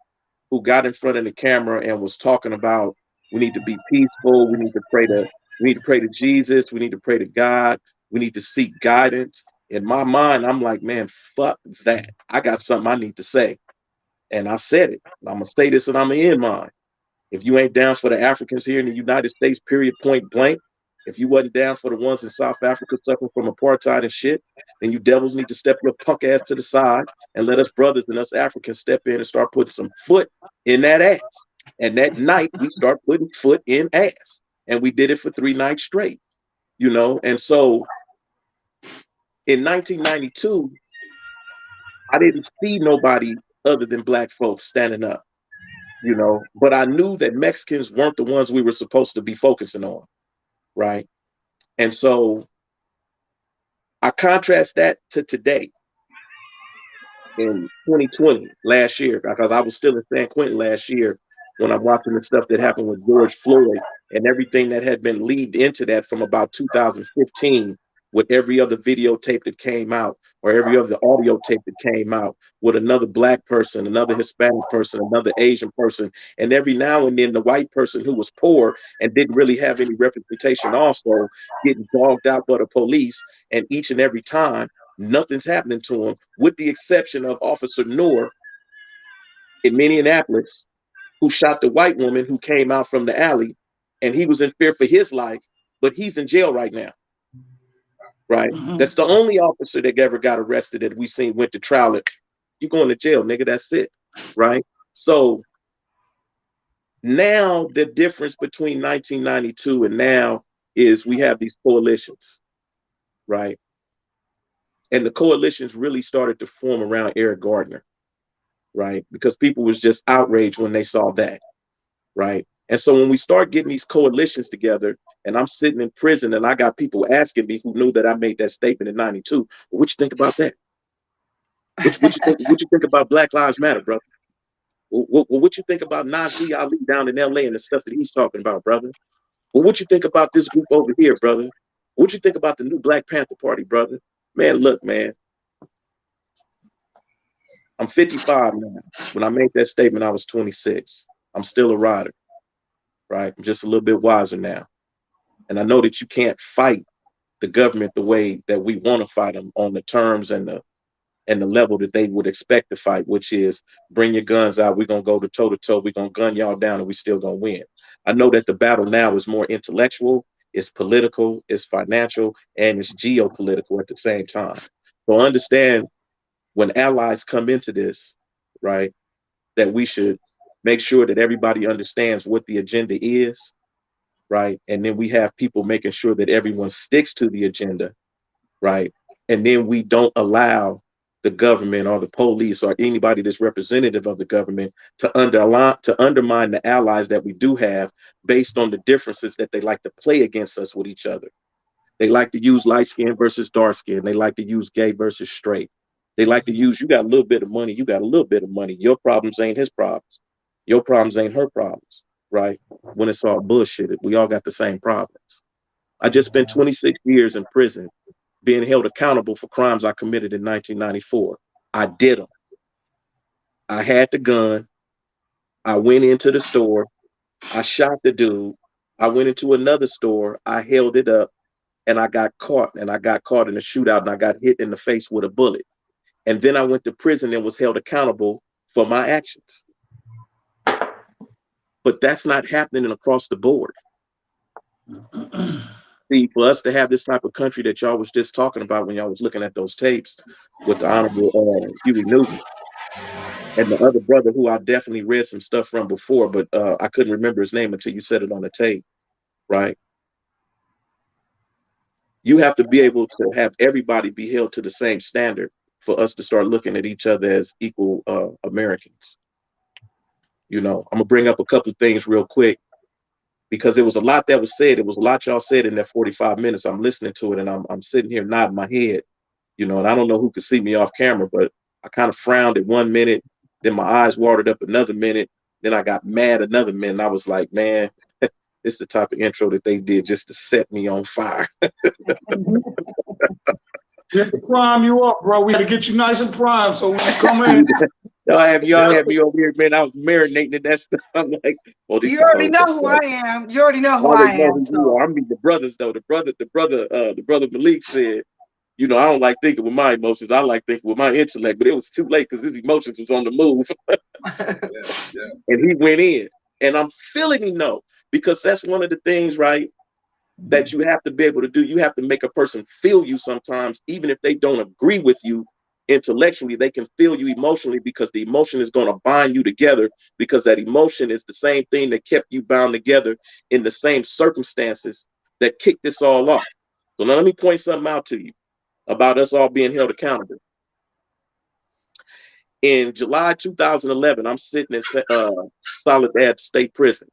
who got in front of the camera and was talking about we need to be peaceful, we need to pray to Jesus, we need to pray to God, we need to seek guidance. In my mind, I'm like, man, fuck that. I got something I need to say. And I said it. I'm gonna say this and I'm gonna end mine. If you ain't down for the Africans here in the United States, period, point blank, if you wasn't down for the ones in South Africa suffering from apartheid and shit, then you devils need to step your punk ass to the side and let us brothers and us Africans step in and start putting some foot in that ass. And that night we start putting foot in ass. And we did it for 3 nights straight, you know? And so in 1992, I didn't see nobody other than black folks standing up, you know, but I knew that Mexicans weren't the ones we were supposed to be focusing on, right? And so I contrast that to today in 2020, last year, because I was still in San Quentin last year when I'm watching the stuff that happened with George Floyd and everything that had been leading into that from about 2015 with every other videotape that came out or every other audio tape that came out with another black person, another Hispanic person, another Asian person, and every now and then the white person who was poor and didn't really have any representation also getting dogged out by the police. And each and every time, nothing's happening to him, with the exception of Officer Noor in Minneapolis, who shot the white woman who came out from the alley, and he was in fear for his life, but he's in jail right now. Right? Mm-hmm. That's the only officer that ever got arrested that we seen went to trial. You going to jail, nigga, that's it. Right? So now the difference between 1992 and now is we have these coalitions, right? And the coalitions really started to form around Eric Gardner, right? Because people was just outraged when they saw that, right? And so when we start getting these coalitions together, and I'm sitting in prison and I got people asking me who knew that I made that statement in 92, well, what you think about that? What you think about Black Lives Matter, brother? What you think about Najee Ali down in LA and the stuff that he's talking about, brother? Well, what you think about this group over here, brother? What you think about the new Black Panther Party, brother? Man, look, man. I'm 55 now. When I made that statement, I was 26. I'm still a rider, right? I'm just a little bit wiser now. And I know that you can't fight the government the way that we want to fight them on the terms and the level that they would expect to fight, which is bring your guns out. We're going to go to toe to toe. We're going to gun y'all down and we still going to win. I know that the battle now is more intellectual, it's political, it's financial, and it's geopolitical at the same time. So understand when allies come into this, right, that we should make sure that everybody understands what the agenda is, right? And then we have people making sure that everyone sticks to the agenda, right? And then we don't allow the government or the police or anybody that's representative of the government to undermine the allies that we do have based on the differences that they like to play against us with each other. They like to use light skin versus dark skin. They like to use gay versus straight. They like to use, you got a little bit of money, you got a little bit of money. Your problems ain't his problems. Your problems ain't her problems, right? When it's all bullshit, we all got the same problems. I just spent 26 years in prison being held accountable for crimes I committed in 1994. I did them. I had the gun. I went into the store. I shot the dude. I went into another store. I held it up and I got caught. And I got caught in a shootout and I got hit in the face with a bullet. And then I went to prison and was held accountable for my actions. But that's not happening across the board. See, for us to have this type of country that y'all was just talking about when y'all was looking at those tapes with the Honorable Huey Newton and the other brother who I definitely read some stuff from before, but I couldn't remember his name until you said it on the tape, right? You have to be able to have everybody be held to the same standard for us to start looking at each other as equal Americans. You know, I'm gonna bring up a couple of things real quick because there was a lot that was said. It was a lot y'all said in that 45 minutes. I'm listening to it and I'm sitting here nodding my head, you know, and I don't know who could see me off camera, but I kind of frowned at 1 minute, then my eyes watered up another minute, then I got mad another minute. And I was like, man, it's the type of intro that they did just to set me on fire. We have to prime you up, bro. We have to get you nice and prime so when you come in, Y'all had me over here, man. I was marinating in that stuff. I'm like, well, this You is already cold. know who I am. You already know I who I already know am. who you So are. I mean, the brothers though. The brother Malik said, you know, I don't like thinking with my emotions. I like thinking with my intellect. But it was too late because his emotions was on the move, and he went in. And I'm feeling him though, because that's one of the things, right? That you have to be able to do. You have to make a person feel you sometimes, even if they don't agree with you intellectually, they can feel you emotionally because the emotion is going to bind you together, because that emotion is the same thing that kept you bound together in the same circumstances that kicked this all off. So now let me point something out to you about us all being held accountable. In July 2011, I'm sitting in Soledad State Prison,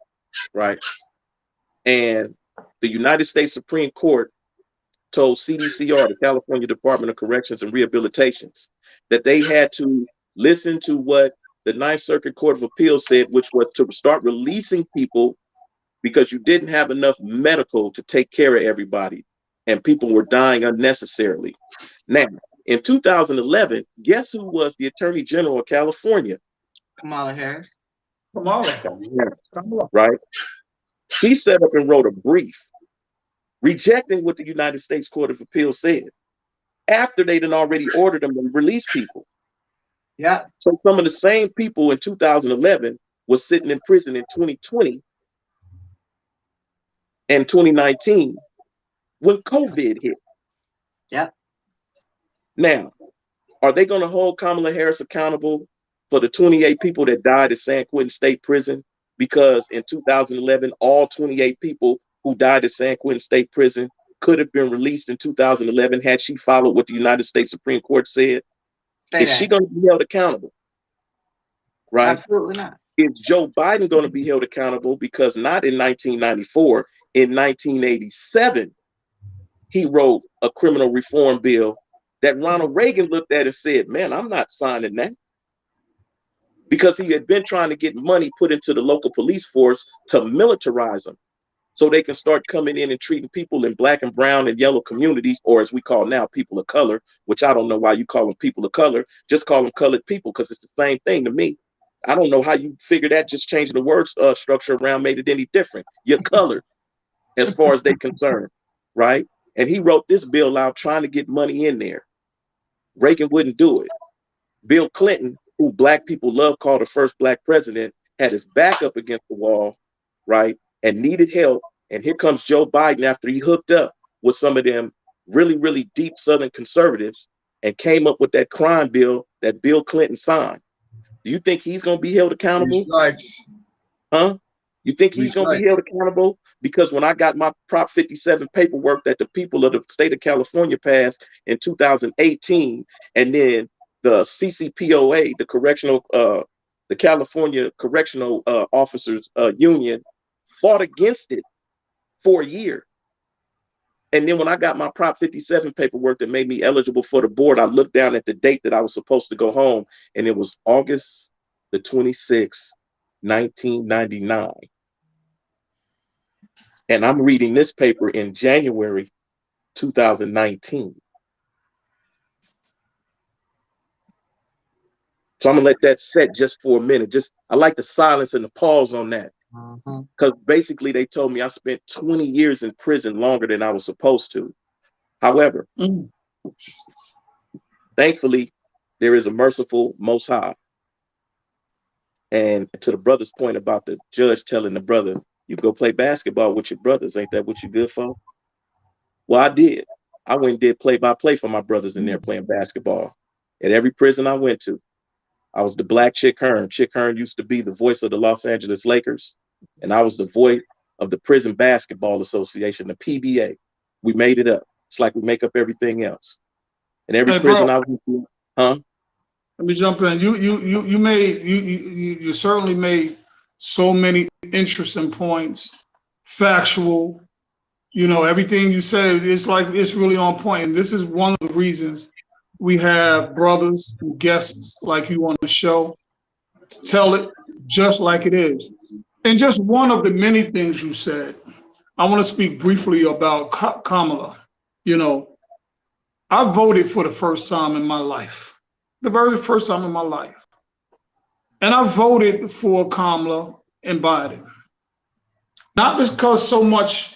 right? And the United States Supreme Court told CDCR, the California Department of Corrections and Rehabilitations, that they had to listen to what the Ninth Circuit Court of Appeals said, which was to start releasing people because you didn't have enough medical to take care of everybody and people were dying unnecessarily. Now, in 2011, guess who was the Attorney General of California? Kamala Harris. Kamala. Right? She set up and wrote a brief rejecting what the United States Court of Appeals said, after they'd already ordered them to release people. Yeah. So some of the same people in 2011 was sitting in prison in 2020 and 2019 when COVID hit. Yeah. Now, are they going to hold Kamala Harris accountable for the 28 people that died at San Quentin State Prison? Because in 2011, all 28 people who died at San Quentin State Prison could have been released in 2011 had she followed what the United States Supreme Court said. Is she going to be held accountable? Right? Absolutely not. Is Joe Biden going to be held accountable? Because not in 1994, in 1987, he wrote a criminal reform bill that Ronald Reagan looked at and said, man, I'm not signing that. Because he had been trying to get money put into the local police force to militarize them, so they can start coming in and treating people in black and brown and yellow communities, or as we call now, people of color, which I don't know why you call them people of color. Just call them colored people, because it's the same thing to me. I don't know how you figure that just changing the word structure around made it any different. You're colored as far as they're concerned, right? And he wrote this bill out trying to get money in there. Reagan wouldn't do it. Bill Clinton, who black people love, called the first black president, had his back up against the wall, right? And needed help. And here comes Joe Biden after he hooked up with some of them really, really deep Southern conservatives and came up with that crime bill that Bill Clinton signed. Do you think he's going to be held accountable? Huh? You think he's going to be held accountable? Because when I got my Prop 57 paperwork that the people of the state of California passed in 2018, and then the CCPOA, the California Correctional Officers Union, fought against it for a year. And then when I got my Prop 57 paperwork that made me eligible for the board, I looked down at the date that I was supposed to go home, and it was August the 26th, 1999. And I'm reading this paper in January 2019. So I'm gonna let that set just for a minute. I like the silence and the pause on that. Because basically they told me I spent 20 years in prison, longer than I was supposed to. However, thankfully, there is a merciful Most High. And to the brother's point about the judge telling the brother, you go play basketball with your brothers, ain't that what you're good for? Well, I did. I went and did play-by-play for my brothers in there playing basketball. At every prison I went to, I was the black Chick Hearn. Chick Hearn used to be the voice of the Los Angeles Lakers, and I was the voice of the Prison Basketball Association, the PBA. We made it up. It's like we make up everything else. And every prison I went to, Let me jump in. You certainly made so many interesting points, factual. You know, everything you said, it's really on point. And this is one of the reasons we have brothers and guests like you on the show to tell it just like it is. And just one of the many things you said, I want to speak briefly about Kamala. You know, I voted for the first time in my life, the very first time in my life. And I voted for Kamala and Biden. Not because so much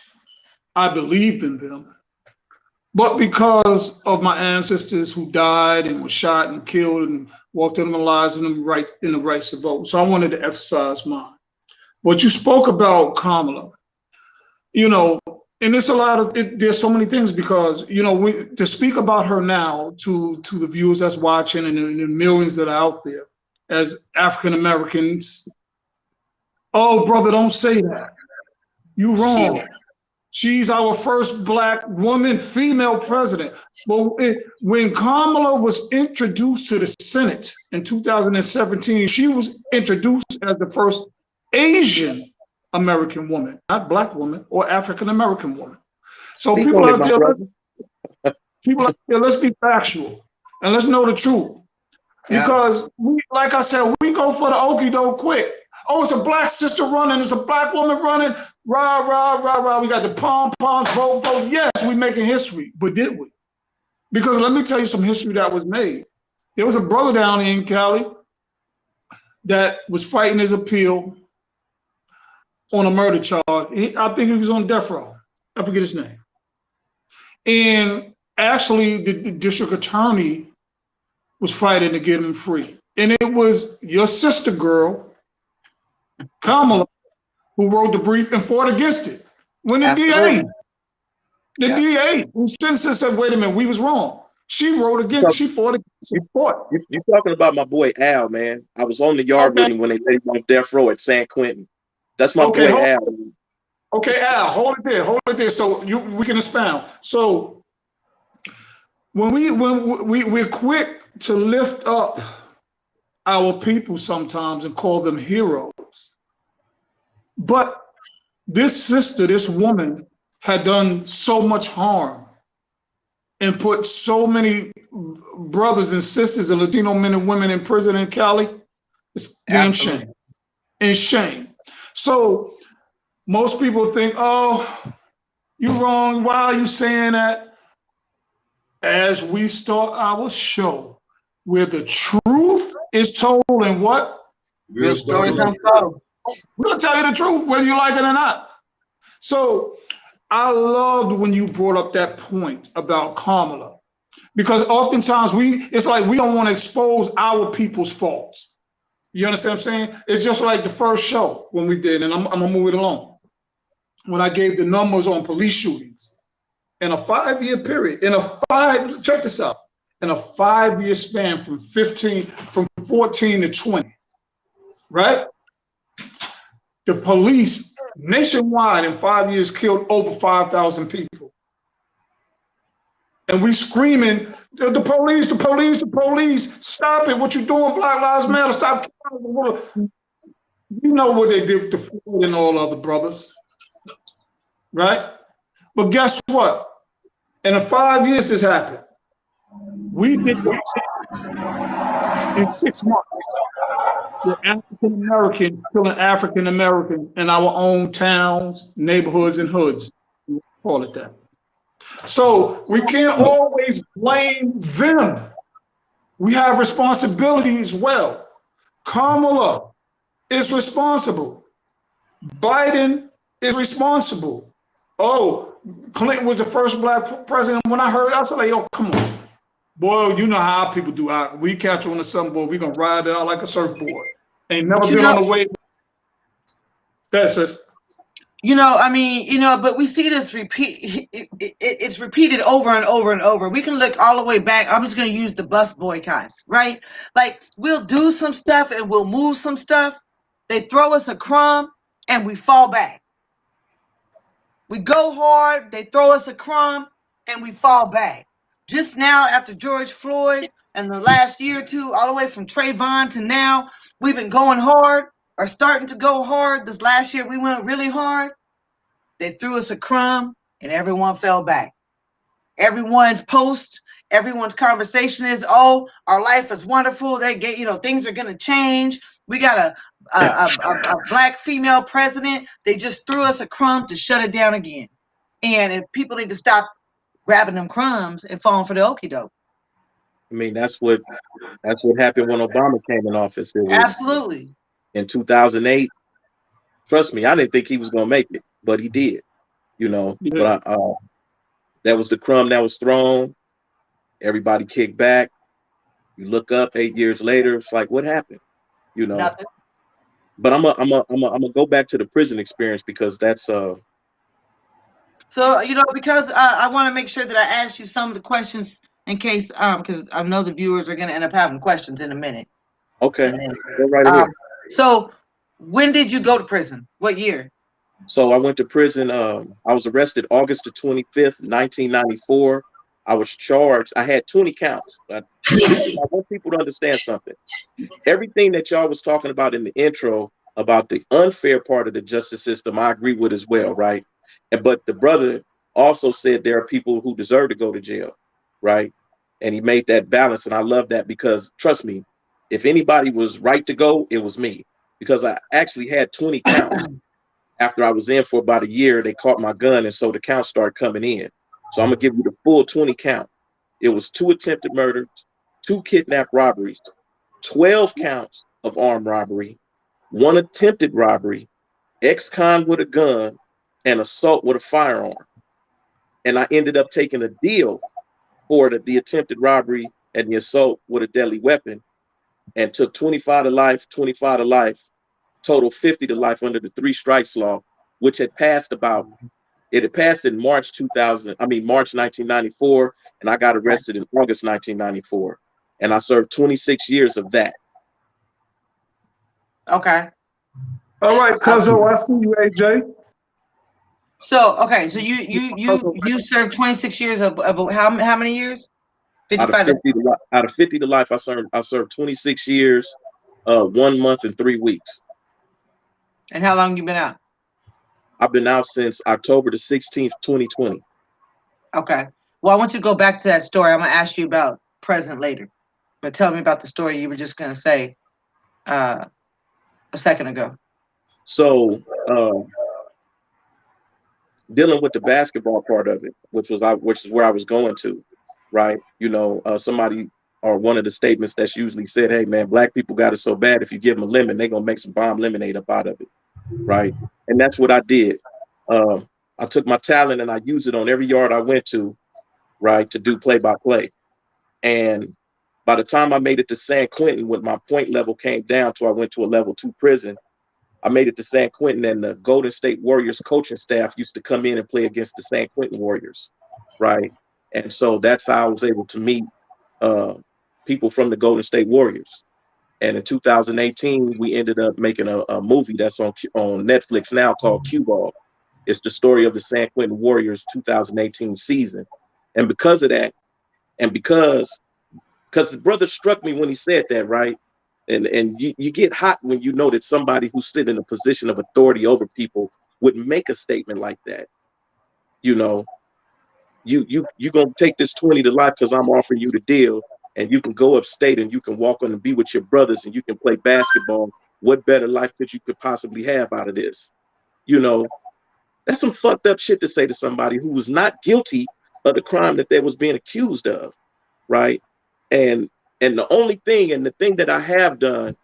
I believed in them, but because of my ancestors who died and were shot and killed and walked in their lives and the rights to vote. So I wanted to exercise mine. But you spoke about Kamala, you know, and it's a lot of there's so many things because, you know, to speak about her now to the viewers that's watching and the millions that are out there as African Americans. Oh, brother, don't say that. You wrong. She's our first Black woman, female president. But when Kamala was introduced to the Senate in 2017, she was introduced as the first Asian American woman, not Black woman or African American woman. So people out there, let's be factual and let's know the truth. Because like I said, we go for the okie doke quick. Oh, it's a Black sister running, it's a Black woman running, rah, rah, rah, rah. We got the pom-poms, vote, vote. Yes, we're making history, but did we? Because let me tell you some history that was made. There was a brother down in Cali that was fighting his appeal on a murder charge. I think he was on death row. I forget his name. And actually, the district attorney was fighting to get him free. And it was your sister girl, Kamala, who wrote the brief and fought against it. When the DA, who since said, wait a minute, we was wrong. She wrote against, she fought against it. You're talking about my boy Al, man. I was on the yard with him when they let him off death row at San Quentin. That's my boy Al. Okay, Al, hold it there. So we can expound. So when we're quick to lift up our people sometimes and call them heroes. But this sister, this woman, had done so much harm and put so many brothers and sisters and Latino men and women in prison in Cali. It's damn shame. And shame. So most people think, oh, you're wrong. Why are you saying that? As we start our show, where the truth is told and what? Real stories unfold. We're going to tell you the truth, whether you like it or not. So I loved when you brought up that point about Kamala, because oftentimes it's like we don't want to expose our people's faults. You understand what I'm saying? It's just like the first show when we did, and I'm going to move it along. When I gave the numbers on police shootings in a 5-year period, check this out, in a 5-year span from 14 to 20, right? The police nationwide in 5 years killed over 5,000 people. And we screaming, the police, the police, the police, stop it, what you doing, Black Lives Matter, stop killing. You know what they did to Floyd and all other brothers, right? But guess what? In 5 years this happened. We did this in 6 months. The African Americans killing African Americans in our own towns, neighborhoods, and hoods. Call it that. So we can't always blame them. We have responsibility as well. Kamala is responsible. Biden is responsible. Oh, Clinton was the first Black president. When I heard, I was like, oh, come on. Boy, you know how people do. We catch on the sunboard, we're going to ride it out like a surfboard. Ain't never been on the way. That's it. You know, I mean, you know, but we see this repeat. It's repeated over and over and over. We can look all the way back. I'm just going to use the bus boycotts, right? Like, we'll do some stuff and we'll move some stuff. They throw us a crumb and we fall back. We go hard, they throw us a crumb and we fall back. Just now, after George Floyd and the last year or two, all the way from Trayvon to now, we've been going hard or starting to go hard. This last year, we went really hard. They threw us a crumb and everyone fell back. Everyone's post, everyone's conversation is, oh, our life is wonderful. They get, you know, things are going to change. We got a Black female president. They just threw us a crumb to shut it down again. And if people need to stop grabbing them crumbs and falling for the okie doke. I mean, that's what happened when Obama came in office. It was Absolutely. in 2008. Trust me, I didn't think he was gonna make it, but he did. You know, Yeah. but that was the crumb that was thrown. Everybody kicked back. You look up 8 years later, it's like, what happened? You know. Nothing. But I'm gonna go back to the prison experience because that's So, you know, because I want to make sure that I ask you some of the questions in case, because I know the viewers are going to end up having questions in a minute. okay. And then, Go right ahead. so when did you go to prison? What year? So I went to prison. I was arrested August the 25th, 1994. I was charged. I had 20 counts. I want people to understand something. Everything that y'all was talking about in the intro about the unfair part of the justice system, I agree with as well, right? But the brother also said there are people who deserve to go to jail, right? And he made that balance, and I love that because trust me, if anybody was right to go, it was me because I actually had 20 counts. After I was in for about a year, they caught my gun, and so the counts started coming in. So I'm gonna give you the full 20 count. It was 2 attempted murders, 2 kidnap robberies, 12 counts of armed robbery, 1 attempted robbery, ex-con with a gun, and assault with a firearm. And I ended up taking a deal for the attempted robbery and the assault with a deadly weapon, and took 25 to life, 25 to life, total 50 to life under the 3 strikes law, which had passed in March 1994, and I got arrested in August 1994. And I served 26 years of that. Okay. All right, Cuzzo, I see you, AJ. So, okay, so you served 26 years of how many years? Out of 55. 50 to life, I served 26 years, 1 month and 3 weeks. And how long you been out? I've been out since October the 16th, 2020. Okay. Well, I want you to go back to that story. I'm gonna ask you about present later, but tell me about the story you were just gonna say a second ago. So dealing with the basketball part of it, which is where I was going to, right? You know, somebody or one of the statements that's usually said, "Hey, man, black people got it so bad. If you give them a lemon, they're gonna make some bomb lemonade up out of it," right? And that's what I did. I took my talent and I used it on every yard I went to, right, to do play-by-play. And by the time I made it to San Quentin, when my point level came down to I went to a level 2 prison, I made it to San Quentin, and the Golden State Warriors coaching staff used to come in and play against the San Quentin Warriors, right? And so that's how I was able to meet people from the Golden State Warriors. And in 2018, we ended up making a movie that's on Netflix now called Cue Ball. It's the story of the San Quentin Warriors 2018 season. And because of that, and because the brother struck me when he said that, right? And you get hot when you know that somebody who's sitting in a position of authority over people would make a statement like that. You know, you gonna take this 20 to life because I'm offering you the deal, and you can go upstate and you can walk on and be with your brothers and you can play basketball. What better life could you possibly have out of this? You know, that's some fucked up shit to say to somebody who was not guilty of the crime that they was being accused of, right? And the only thing, and the thing that I have done,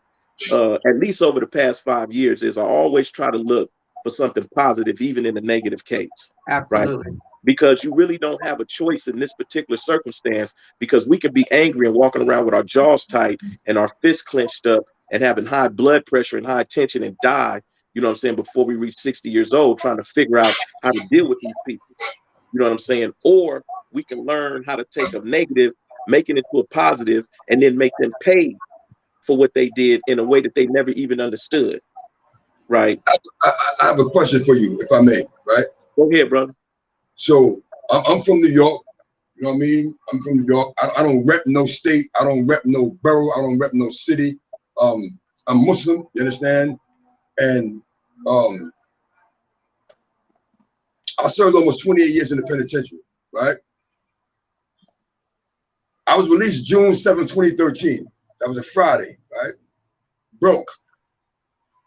at least over the past 5 years, is I always try to look for something positive, even in the negative case. Absolutely. Right? Because you really don't have a choice in this particular circumstance, because we can be angry and walking around with our jaws tight and our fists clenched up and having high blood pressure and high tension and die, you know what I'm saying, before we reach 60 years old, trying to figure out how to deal with these people. You know what I'm saying? Or we can learn how to take a negative, make it into a positive, and then make them pay for what they did in a way that they never even understood. Right? I have a question for you, if I may, right? Go ahead, brother. So I'm from New York. You know what I mean? I'm from New York. I don't rep no state. I don't rep no borough. I don't rep no city. I'm Muslim, you understand? And I served almost 28 years in the penitentiary, right? I was released June 7, 2013. That was a Friday, right? Broke.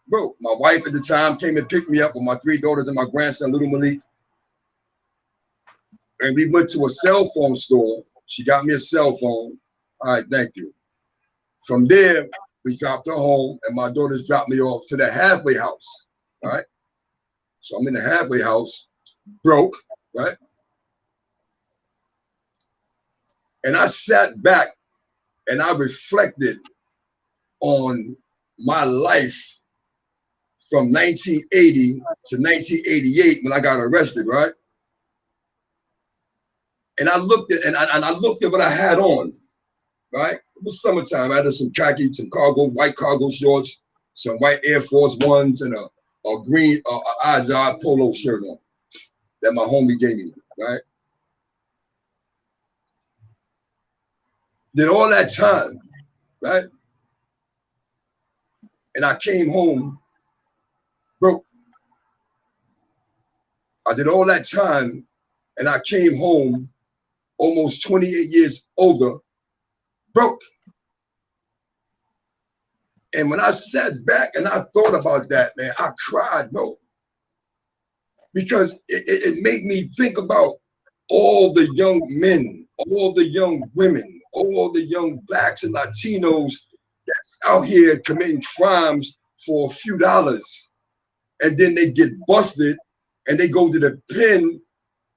My wife at the time came and picked me up with my 3 daughters and my grandson, little Malik. And we went to a cell phone store. She got me a cell phone. All right, thank you. From there, we dropped her home, and my daughters dropped me off to the halfway house, right? So I'm in the halfway house, broke, right? And I sat back and I reflected on my life from 1980 to 1988 when I got arrested, right? And I looked at I looked at what I had on, right? It was summertime. I had some khaki, some white cargo shorts, some white Air Force Ones, and a green Azad polo shirt on that my homie gave me, right? Did all that time, right? And I came home broke. I did all that time and I came home almost 28 years older, broke. And when I sat back and I thought about that, man, I cried, bro. Because it made me think about all the young men, all the young women, all the young blacks and Latinos that's out here committing crimes for a few dollars. And then they get busted and they go to the pen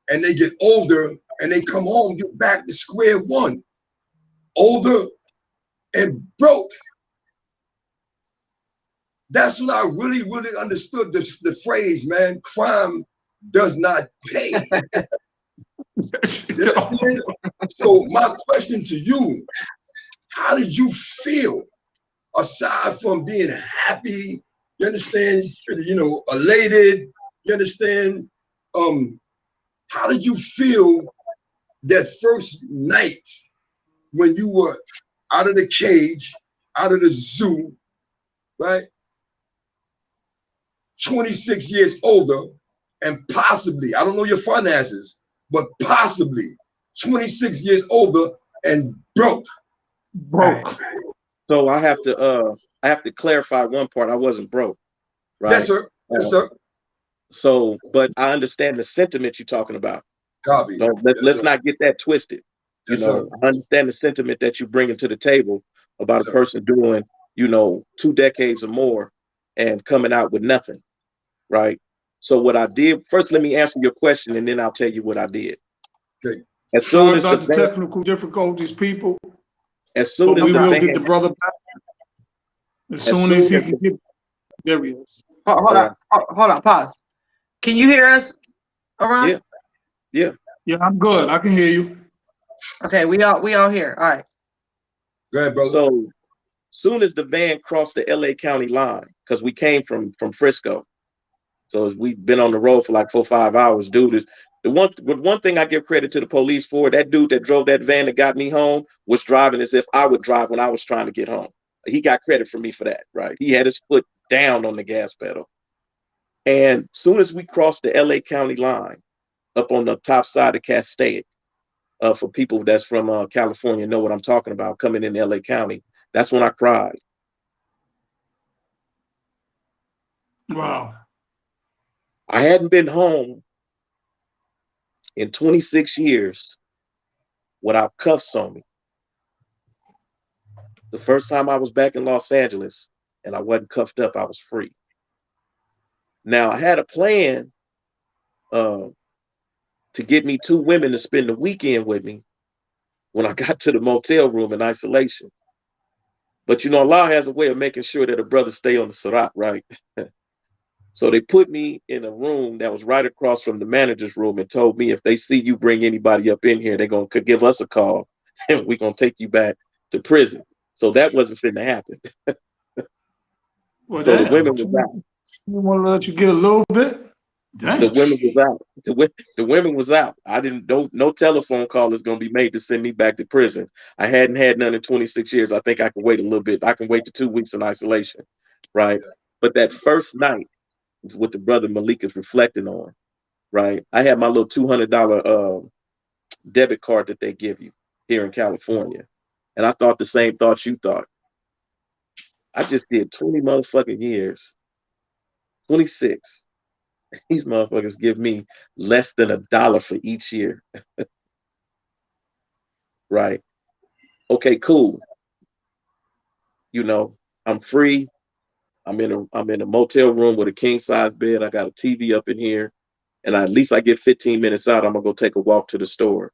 and they get older and they come home, you're back to square one, older and broke. That's when I really, really understood the phrase, man, crime does not pay. So my question to you, how did you feel aside from being happy, you understand, you know, elated, you understand, how did you feel that first night when you were out of the cage, out of the zoo, right? 26 years older and possibly, I don't know your finances, but possibly 26 years older and broke. Broke. So I have to clarify one part. I wasn't broke, right? Yes, sir. Yes, sir. So, but I understand the sentiment you're talking about. Copy. Let's not get that twisted. Yes, you know, sir. I understand the sentiment that you're bringing to the table about a person doing, 2 decades or more and coming out with nothing, right? So what I did, first, let me answer your question and then I'll tell you what I did. Okay. As soon Sorry as about the technical difficulties, people. As soon but as we the will van, get the brother back. As soon as he can get, there he is. Hold on, pause. Can you hear us, Aron? Yeah, I'm good. I can hear you. Okay, we all here. All right. Go ahead, brother. So soon as the van crossed the LA County line, because we came from Frisco. So we've been on the road for like 4 or 5 hours, dude. The one thing I give credit to the police for, that dude that drove that van that got me home was driving as if I would drive when I was trying to get home. He got credit for me for that, right? He had his foot down on the gas pedal. And soon as we crossed the LA County line, up on the top side of Castaic, for people that's from California know what I'm talking about, coming in LA County, that's when I cried. Wow. I hadn't been home in 26 years without cuffs on me. The first time I was back in Los Angeles and I wasn't cuffed up, I was free. Now, I had a plan to get me 2 women to spend the weekend with me when I got to the motel room in isolation. But Allah has a way of making sure that a brother stay on the Sirat, right? So they put me in a room that was right across from the manager's room and told me if they see you bring anybody up in here, they're going to give us a call and we're going to take you back to prison. So that wasn't finna happen. Well, so damn. the women was out. We want to let you get a little bit. Damn. The women was out. The women was out. I didn't. No telephone call is going to be made to send me back to prison. I hadn't had none in 26 years. I think I can wait a little bit. I can wait to 2 weeks in isolation, right? But that first night is what the brother Malik is reflecting on, right? I had my little $200 debit card that they give you here in California, and I thought the same thoughts you thought. I just did 20 motherfucking years, 26. These motherfuckers give me less than $1 for each year. Right. Okay, cool. You know, I'm free. I'm in a motel room with a king size bed. I got a TV up in here, and at least I get 15 minutes out. I'm gonna go take a walk to the store.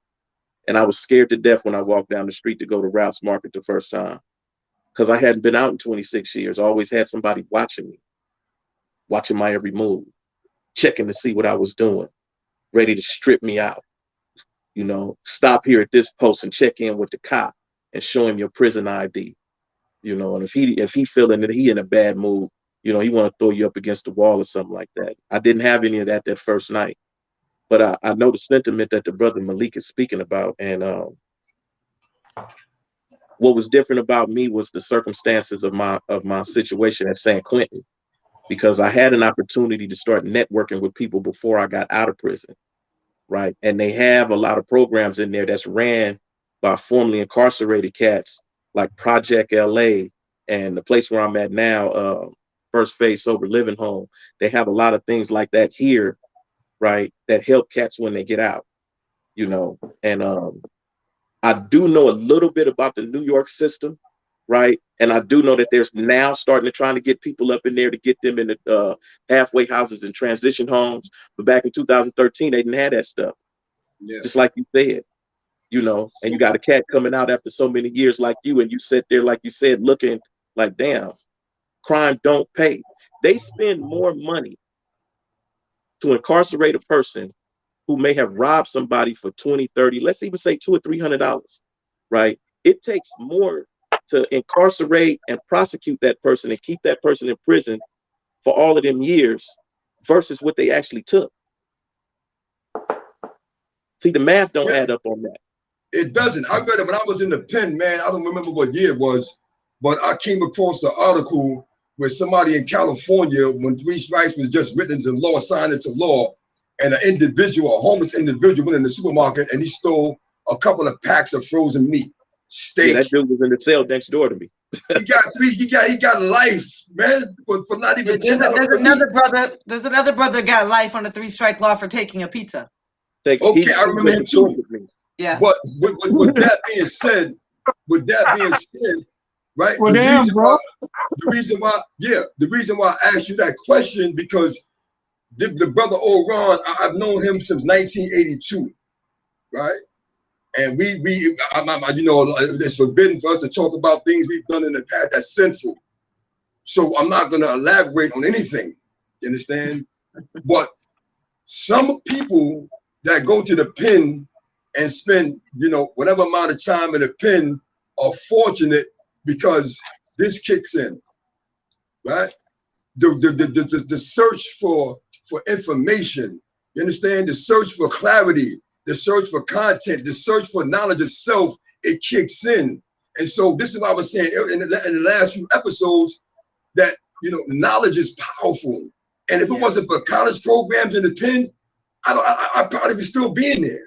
And I was scared to death when I walked down the street to go to Ralph's Market the first time because I hadn't been out in 26 years. I always had somebody watching me, watching my every move, checking to see what I was doing, ready to strip me out. You know, stop here at this post and check in with the cop and show him your prison ID. You know, and if he feeling that he in a bad mood, you know, he want to throw you up against the wall or something like that. I didn't have any of that first night, but I know the sentiment that the brother Malik is speaking about, and what was different about me was the circumstances of my situation at San Quentin, because I had an opportunity to start networking with people before I got out of prison, right? And they have a lot of programs in there that's ran by formerly incarcerated cats like Project LA and the place where I'm at now, First Phase Sober Living Home. They have a lot of things like that here, right? That help cats when they get out, you know. And I do know a little bit about the New York system, right? And I do know that there's now starting to trying to get people up in there to get them in the halfway houses and transition homes. But back in 2013, they didn't have that stuff. Yeah. Just like you said, you know, and you got a cat coming out after so many years like you, and you sit there, like you said, looking like, damn, crime don't pay. They spend more money to incarcerate a person who may have robbed somebody for 20, 30, let's even say $200 or $300, right? It takes more to incarcerate and prosecute that person and keep that person in prison for all of them years versus what they actually took. See, the math don't add up on that. It doesn't. I read it when I was in the pen, man. I don't remember what year it was, but I came across an article where somebody in California, when 3 strikes was just written into law, signed into law, and an individual, a homeless individual, went in the supermarket and he stole a couple of packs of frozen meat, steak. Yeah, that dude was in the cell next door to me. He got life, man, for not even There's another brother got life on a 3-strike law for taking a pizza. Okay, I remember him too. Yeah. But with that being said, right? Well, the reason why I asked you that question, because the brother Oran, I've known him since 1982, right? And we you know, it's forbidden for us to talk about things we've done in the past that's sinful. So I'm not going to elaborate on anything. You understand? But some people that go to the pen and spend, you know, whatever amount of time in the pen are fortunate because this kicks in, right? The search for information, you understand? The search for clarity, the search for content, the search for knowledge itself, it kicks in. And so this is what I was saying in the last few episodes, that, you know, knowledge is powerful. And if it wasn't for college programs in the pen, I'd probably be still being there.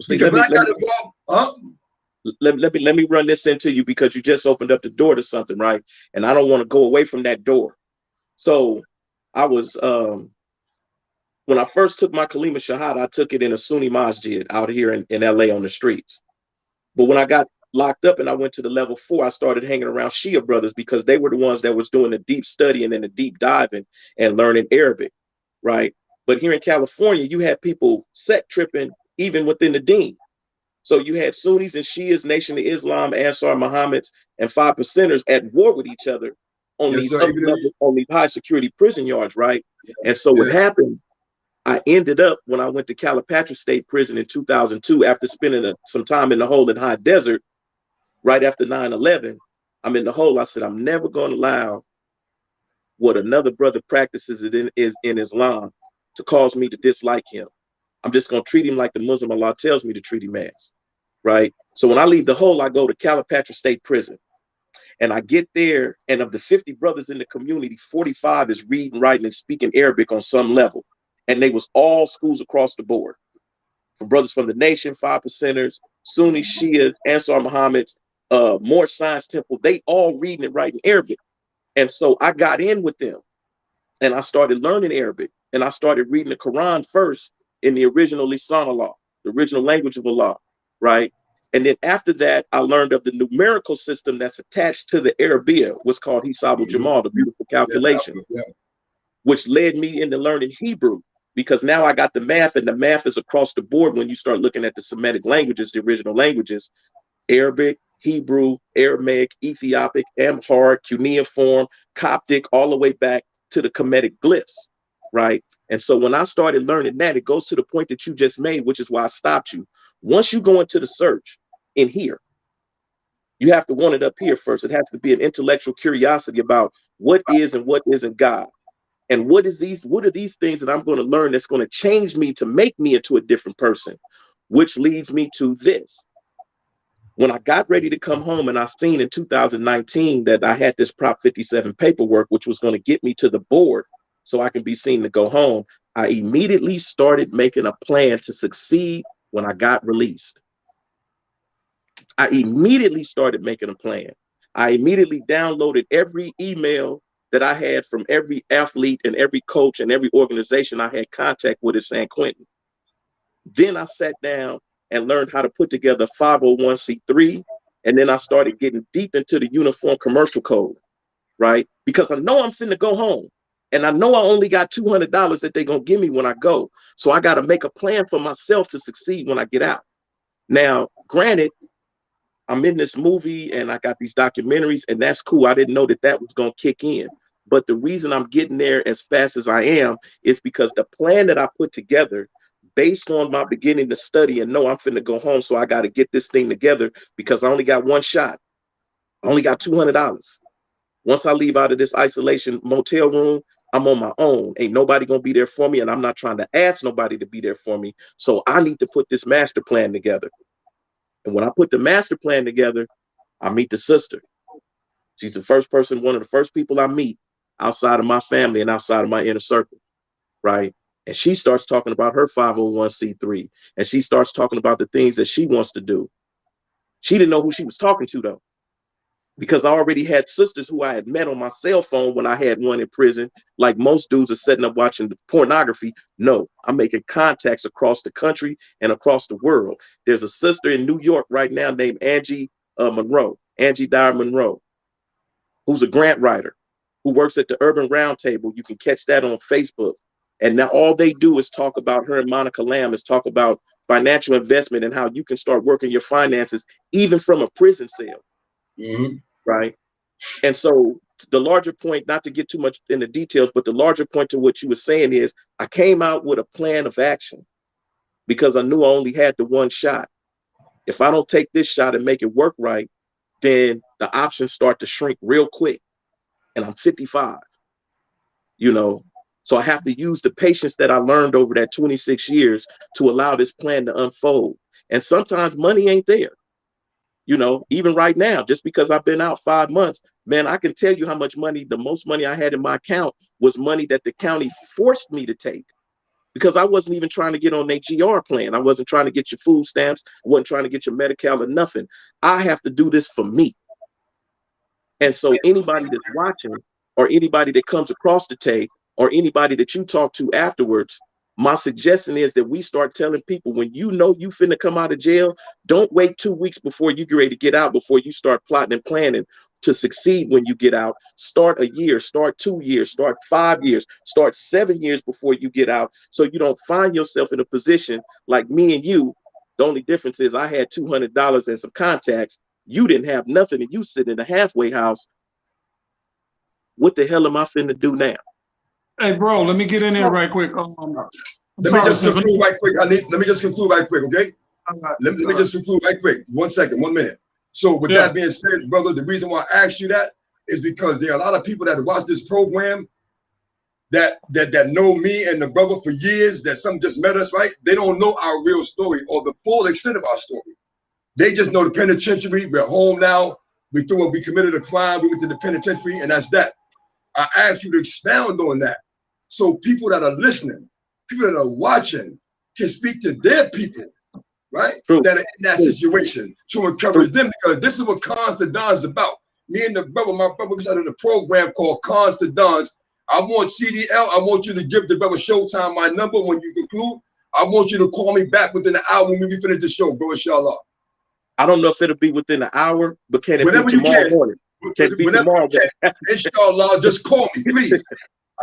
Because when I got involved, let me run this into you, because you just opened up the door to something, right? And I don't want to go away from that door. So I was when I first took my Kalima Shahada, I took it in a Sunni masjid out here in LA on the streets. But when I got locked up and I went to the level 4, I started hanging around Shia brothers, because they were the ones that was doing the deep studying and the deep diving and learning Arabic, right? But here in California, you had people sect tripping even within the deen. So you had Sunnis and Shias, Nation of Islam, Ansar, Muhammad's, and 5%ers at war with each other on these high security prison yards, right? And so what happened, I ended up, when I went to Calipatria State Prison in 2002, after spending some time in the hole in high desert, right after 9/11, I'm in the hole. I said, I'm never going to allow what another brother practices in Islam to cause me to dislike him. I'm just going to treat him like the Muslim Allah tells me to treat him as, right? So when I leave the hole, I go to Calipatria State Prison. And I get there, and of the 50 brothers in the community, 45 is reading, writing, and speaking Arabic on some level. And they was all schools across the board. For brothers from the Nation, 5%ers, Sunni, Shia, Ansar Muhammad's, Moore Science Temple, they all reading and writing Arabic. And so I got in with them, and I started learning Arabic, and I started reading the Quran first in the original lisan Allah, the original language of Allah, right? And then after that, I learned of the numerical system that's attached to the Arabiya, what's called Hisabul Jamal, the beautiful calculation, which led me into learning Hebrew, because now I got the math, and the math is across the board when you start looking at the Semitic languages, the original languages, Arabic, Hebrew, Aramaic, Ethiopic, Amharic, cuneiform, Coptic, all the way back to the Kemetic glyphs, right? And so when I started learning that, it goes to the point that you just made, which is why I stopped you. Once you go into the search in here, you have to want it up here first. It has to be an intellectual curiosity about what is and what isn't God. And what are these things that I'm going to learn that's going to change me to make me into a different person, which leads me to this. When I got ready to come home and I seen in 2019 that I had this Prop 57 paperwork, which was going to get me to the board so I can be seen to go home, I immediately started making a plan to succeed when I got released. I immediately started making a plan. I immediately downloaded every email that I had from every athlete and every coach and every organization I had contact with at San Quentin. Then I sat down and learned how to put together 501c3. And then I started getting deep into the Uniform Commercial Code, right? Because I know I'm finna go home. And I know I only got $200 that they're going to give me when I go. So I got to make a plan for myself to succeed when I get out. Now, granted, I'm in this movie and I got these documentaries, and that's cool. I didn't know that that was going to kick in. But the reason I'm getting there as fast as I am is because the plan that I put together based on my beginning to study and know I'm finna go home. So I got to get this thing together because I only got one shot. I only got $200. Once I leave out of this isolation motel room, I'm on my own. Ain't nobody going to be there for me. And I'm not trying to ask nobody to be there for me. So I need to put this master plan together. And when I put the master plan together, I meet the sister. She's the first person, one of the first people I meet outside of my family and outside of my inner circle, right? And she starts talking about her 501c3, and she starts talking about the things that she wants to do. She didn't know who she was talking to, though, because I already had sisters who I had met on my cell phone when I had one in prison. Like most dudes are setting up watching pornography. No, I'm making contacts across the country and across the world. There's a sister in New York right now named Angie Dyer Monroe, who's a grant writer, who works at the Urban Roundtable. You can catch that on Facebook. And now all they do is talk about, her and Monica Lamb is talk about financial investment and how you can start working your finances even from a prison cell. Mm-hmm. Right. And so the larger point, not to get too much into details, but the larger point to what you were saying is I came out with a plan of action because I knew I only had the one shot. If I don't take this shot and make it work right, then the options start to shrink real quick. And I'm 55, so I have to use the patience that I learned over that 26 years to allow this plan to unfold. And sometimes money ain't there. Even right now, just because I've been out 5 months, man, I can tell you how much money, the most money I had in my account was money that the county forced me to take, because I wasn't even trying to get on their GR plan. I wasn't trying to get your food stamps. I wasn't trying to get your Medi-Cal or nothing. I have to do this for me. And so anybody that's watching, or anybody that comes across the tape, or anybody that you talk to afterwards, my suggestion is that we start telling people, when you know you finna come out of jail, don't wait 2 weeks before you get ready to get out, before you start plotting and planning to succeed when you get out. Start a year, start 2 years, start 5 years, start 7 years before you get out, so you don't find yourself in a position like me and you. The only difference is I had $200 and some contacts. You didn't have nothing, and you sit in a halfway house. What the hell am I finna do now? Hey, bro, let me get in there right quick. Let me just conclude right quick. Let me just conclude right quick, okay? Let me just conclude right quick. 1 second, 1 minute. So with that being said, brother, the reason why I asked you that is because there are a lot of people that watch this program that know me and the brother for years, that some just met us, right? They don't know our real story or the full extent of our story. They just know the penitentiary. We're home now. We committed a crime. We went to the penitentiary, and that's that. I asked you to expound on that, so people that are listening, people that are watching, can speak to their people, right? That are in that situation, to encourage them, because this is what Cons to Dons is about. Me and my brother, we started a program called Cons to Dons. I want CDL. I want you to give the brother Showtime my number when you conclude. I want you to call me back within an hour when we finish the show, bro, inshallah. I don't know if it'll be within an hour, but can it Whenever be tomorrow you can. morning? Can it be Whenever tomorrow you can. Inshallah, just call me, please.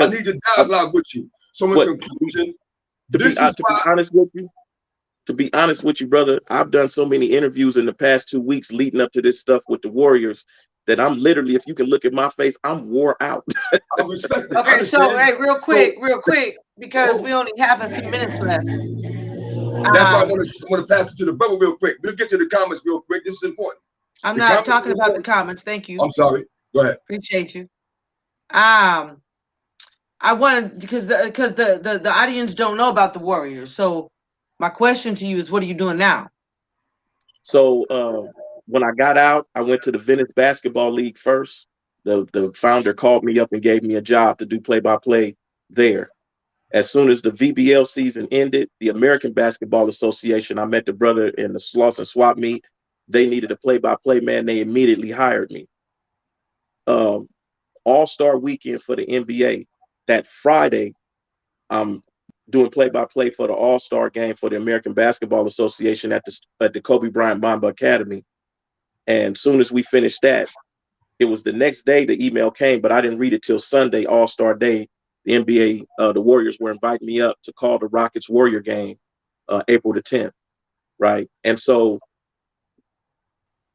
I need to dialogue with you. So in conclusion, to be honest with you, brother, I've done so many interviews in the past 2 weeks leading up to this stuff with the Warriors that I'm literally, if you can look at my face, I'm wore out. I respect it. Okay, so hey, real quick, because we only have a few minutes left. That's why I want to pass it to the brother real quick. We'll get to the comments real quick. This is important. I'm not talking about the comments. Thank you. I'm sorry. Go ahead. Appreciate you. I wanted because the audience don't know about the Warriors. So my question to you is, what are you doing now? So when I got out, I went to the Venice Basketball League first. The founder called me up and gave me a job to do play-by-play there. As soon as the VBL season ended, the American Basketball Association, I met the brother in the sloss and swap meet. They needed a play-by-play man. They immediately hired me. All-Star weekend for the NBA. That Friday, I'm doing play-by-play for the All-Star game for the American Basketball Association at the Kobe Bryant Mamba Academy. And as soon as we finished that, it was the next day the email came, but I didn't read it till Sunday, All-Star Day. The NBA, the Warriors were inviting me up to call the Rockets Warrior game, April the 10th, right? And so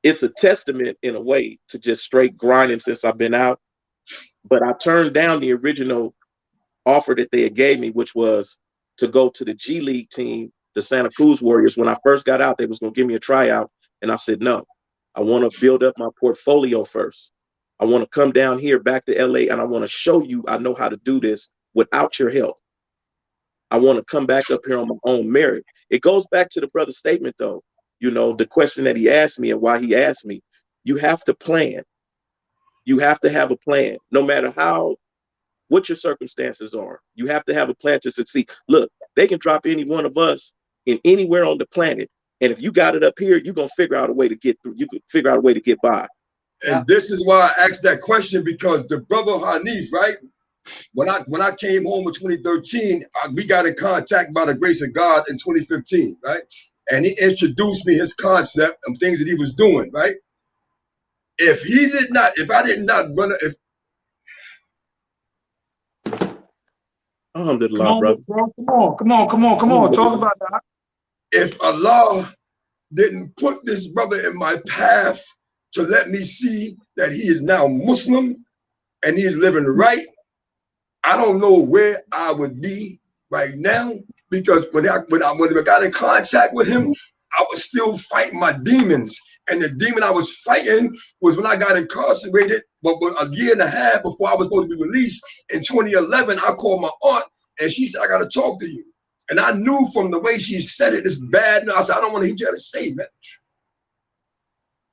it's a testament in a way to just straight grinding since I've been out. But I turned down the original offer that they had gave me, which was to go to the G League team, the Santa Cruz Warriors. When I first got out, they was going to give me a tryout. And I said, no, I want to build up my portfolio first. I want to come down here back to LA and I want to show you I know how to do this without your help. I want to come back up here on my own merit. It goes back to the brother's statement, though. You know, the question that he asked me and why he asked me, you have to plan. You have to have a plan, no matter what your circumstances are. You have to have a plan to succeed. Look, they can drop any one of us in anywhere on the planet. And if you got it up here, you're going to figure out a way to get through. You can figure out a way to get by. And this is why I asked that question, because the brother Hanif, right? When I came home in 2013, we got in contact by the grace of God in 2015, right? And he introduced me his concept and things that he was doing, right? If I did not run it, Alhamdulillah, brother. Come on. Talk about that. If Allah didn't put this brother in my path to let me see that he is now Muslim and he is living right, I don't know where I would be right now, because when I got in contact with him, I was still fighting my demons. And the demon I was fighting was when I got incarcerated, but a year and a half before I was supposed to be released. In 2011, I called my aunt and she said, I got to talk to you. And I knew from the way she said it, it's bad. I said, I don't want to hear you to say, man.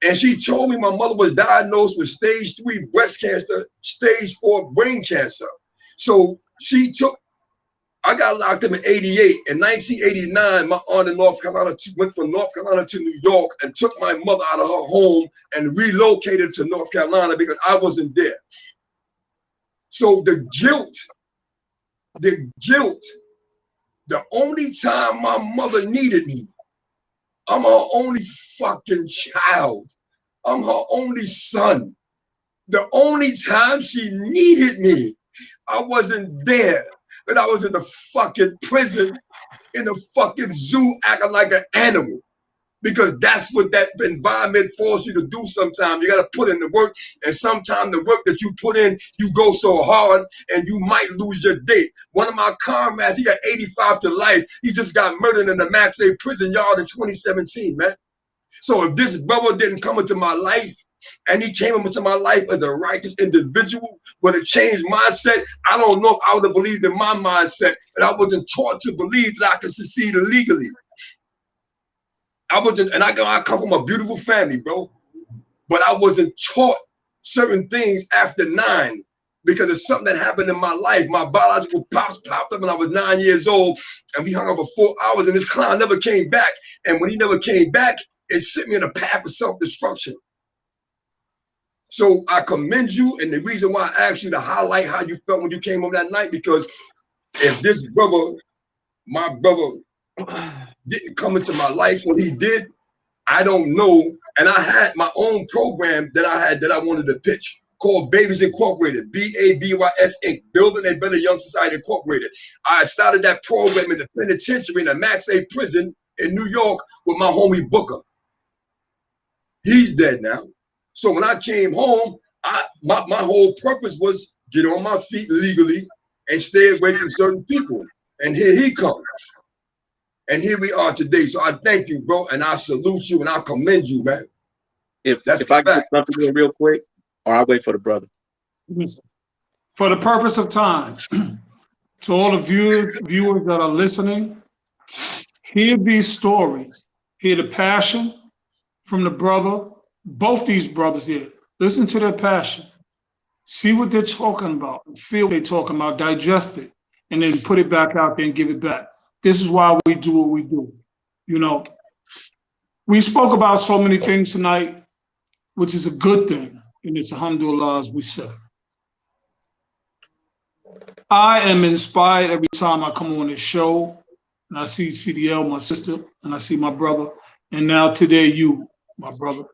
And she told me my mother was diagnosed with stage 3 breast cancer, stage 4 brain cancer. So I got locked up in 88. In 1989, my aunt in North Carolina went from North Carolina to New York and took my mother out of her home and relocated to North Carolina because I wasn't there. So the guilt, the only time my mother needed me, I'm her only fucking child. I'm her only son. The only time she needed me, I wasn't there. But I was in the fucking prison, in the fucking zoo, acting like an animal. Because that's what that environment forces you to do sometimes. You got to put in the work. And sometimes the work that you put in, you go so hard and you might lose your date. One of my comrades, he got 85 to life. He just got murdered in the Max A prison yard in 2017, man. So if this brother didn't come into my life, and he came into my life as a righteous individual with a changed mindset, I don't know if I would have believed in my mindset. And I wasn't taught to believe that I could succeed illegally. I come from a beautiful family, bro. But I wasn't taught certain things after 9 because of something that happened in my life. My biological pops popped up when I was 9 years old, and we hung out for 4 hours, and this clown never came back. And when he never came back, it set me in a path of self-destruction. So I commend you, and the reason why I asked you to highlight how you felt when you came home that night, because if this brother, my brother, didn't come into my life when he did, I don't know. And I had my own program that I wanted to pitch called Babies Incorporated, BABYS Inc., Building a Better Young Society Incorporated. I started that program in the penitentiary in the Max A prison in New York with my homie Booker. He's dead now. So when I came home, my whole purpose was get on my feet legally and stay away from certain people. And here he comes. And here we are today. So I thank you, bro, and I salute you and I commend you, man. If I can get something in real quick, or I'll wait for the brother. For the purpose of time, to all the viewers that are listening, hear these stories, hear the passion from the brother, both these brothers here. Listen to their passion. See what they're talking about, feel what they're talking about, digest it, and then put it back out there and give it back. This is why we do what we do. You know, we spoke about so many things tonight, which is a good thing. And it's alhamdulillah, as we said. I am inspired every time I come on this show and I see CDL, my sister, and I see my brother. And now today, you, my brother.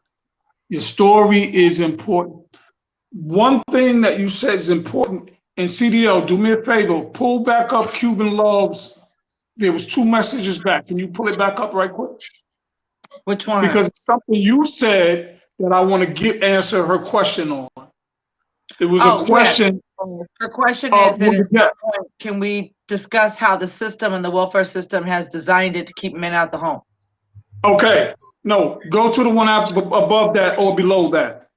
Your story is important. One thing that you said is important, and CDL, do me a favor, pull back up Cuban Love's. There was 2 messages back. Can you pull it back up right quick? Which one? Because it's something you said that I want to answer her question on. It was a question. Yes. Her question is that at some point, can we discuss how the system and the welfare system has designed it to keep men out the home? Okay. No, go to the one above that or below that.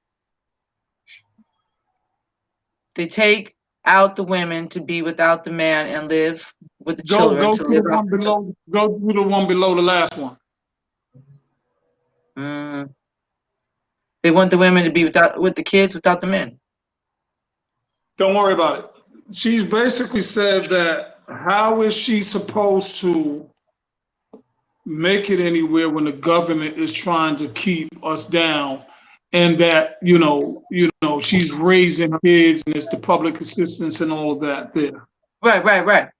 They take out the women to be without the man and live with the children. Go to the one below. Go to the one below the last one. They want the women to be with the kids without the men. Don't worry about it. She's basically said that how is she supposed to make it anywhere when the government is trying to keep us down, and that you know she's raising her kids and it's the public assistance and all of that there. Right.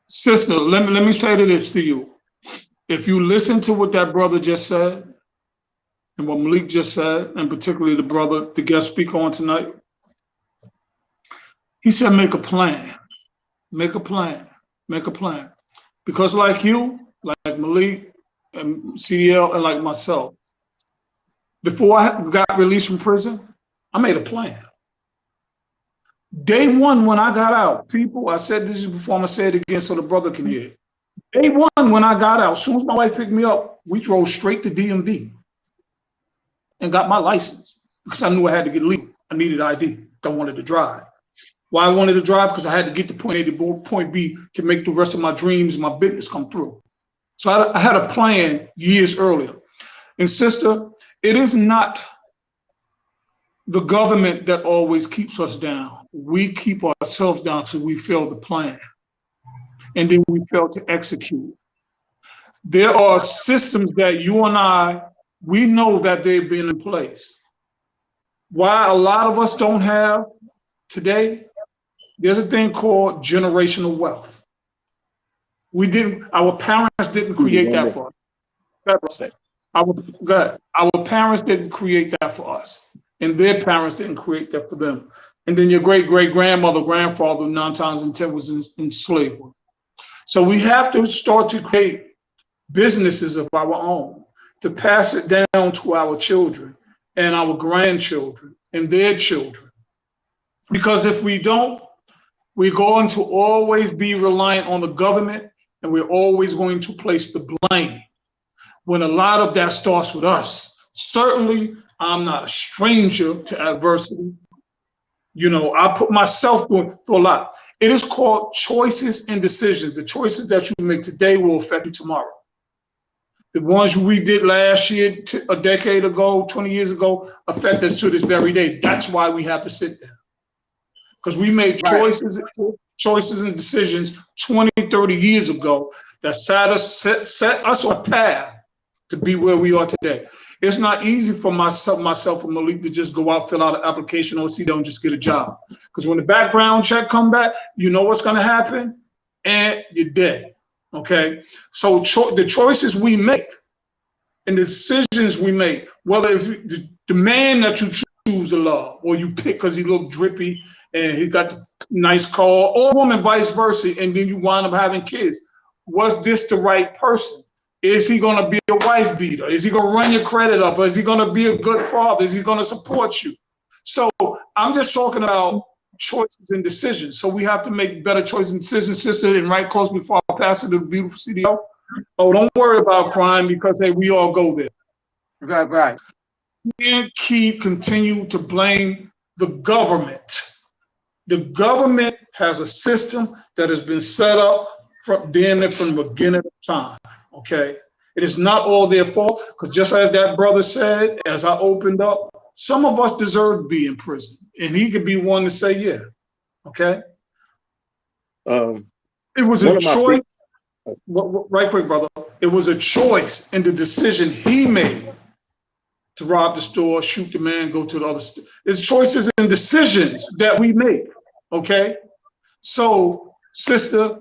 Sister, let me say this to you. If you listen to what that brother just said and what Malik just said, and particularly the guest speaker on tonight, he said, make a plan. Make a plan. Make a plan. Because like you, like Malik and CDL, and like myself, before I got released from prison, I made a plan. Day one when I got out, people, I said this before, I'm going to say it again so the brother can hear it. Day one when I got out, as soon as my wife picked me up, we drove straight to DMV and got my license because I knew I had to get legal. I needed ID. I wanted to drive. Why I wanted to drive? Because I had to get to point A to point B to make the rest of my dreams and my business come through. So I had a plan years earlier. And sister, it is not the government that always keeps us down. We keep ourselves down till we fail the plan. And then we fail to execute. There are systems that you and I, we know that they've been in place. Why a lot of us don't have today, there's a thing called generational wealth. Our parents didn't create that for us. Our parents didn't create that for us. And their parents didn't create that for them. And then your great-great-grandmother, grandfather, 9 times in 10 was in slavery. So we have to start to create businesses of our own, to pass it down to our children and our grandchildren and their children. Because if we don't, we're going to always be reliant on the government, and we're always going to place the blame when a lot of that starts with us. Certainly, I'm not a stranger to adversity. You know, I put myself through a lot. It is called choices and decisions. The choices that you make today will affect you tomorrow. The ones we did last year, a decade ago, 20 years ago, affect us to this very day. That's why we have to sit there. Because we made choices and decisions 20, 30 years ago that set us on a path to be where we are today. It's not easy for myself and Malik to just go out, fill out an application or CDL and just get a job. Because when the background check come back, you know what's going to happen, and you're dead. Okay? So the choices we make and the decisions we make, whether if the man that you choose to love or you pick because he looked drippy and he got the nice car, or woman vice versa, and then you wind up having kids. Was this the right person? Is he going to be a wife beater? Is he going to run your credit up? Or is he going to be a good father? Is he going to support you? So I'm just talking about choices and decisions. So we have to make better choices and decisions, sister. And right close before I pass it to the beautiful CDL. Oh, don't worry about crime because, hey, we all go there. Right. You can't continue to blame the government. The government has a system that has been set up from the beginning of time, okay? It is not all their fault, because just as that brother said, as I opened up, some of us deserve to be in prison, and he could be one to say, yeah, okay? It was a choice, right quick, brother. It was a choice and the decision he made to rob the store, shoot the man, go to the other store. It's choices and decisions that we make, okay? So, sister,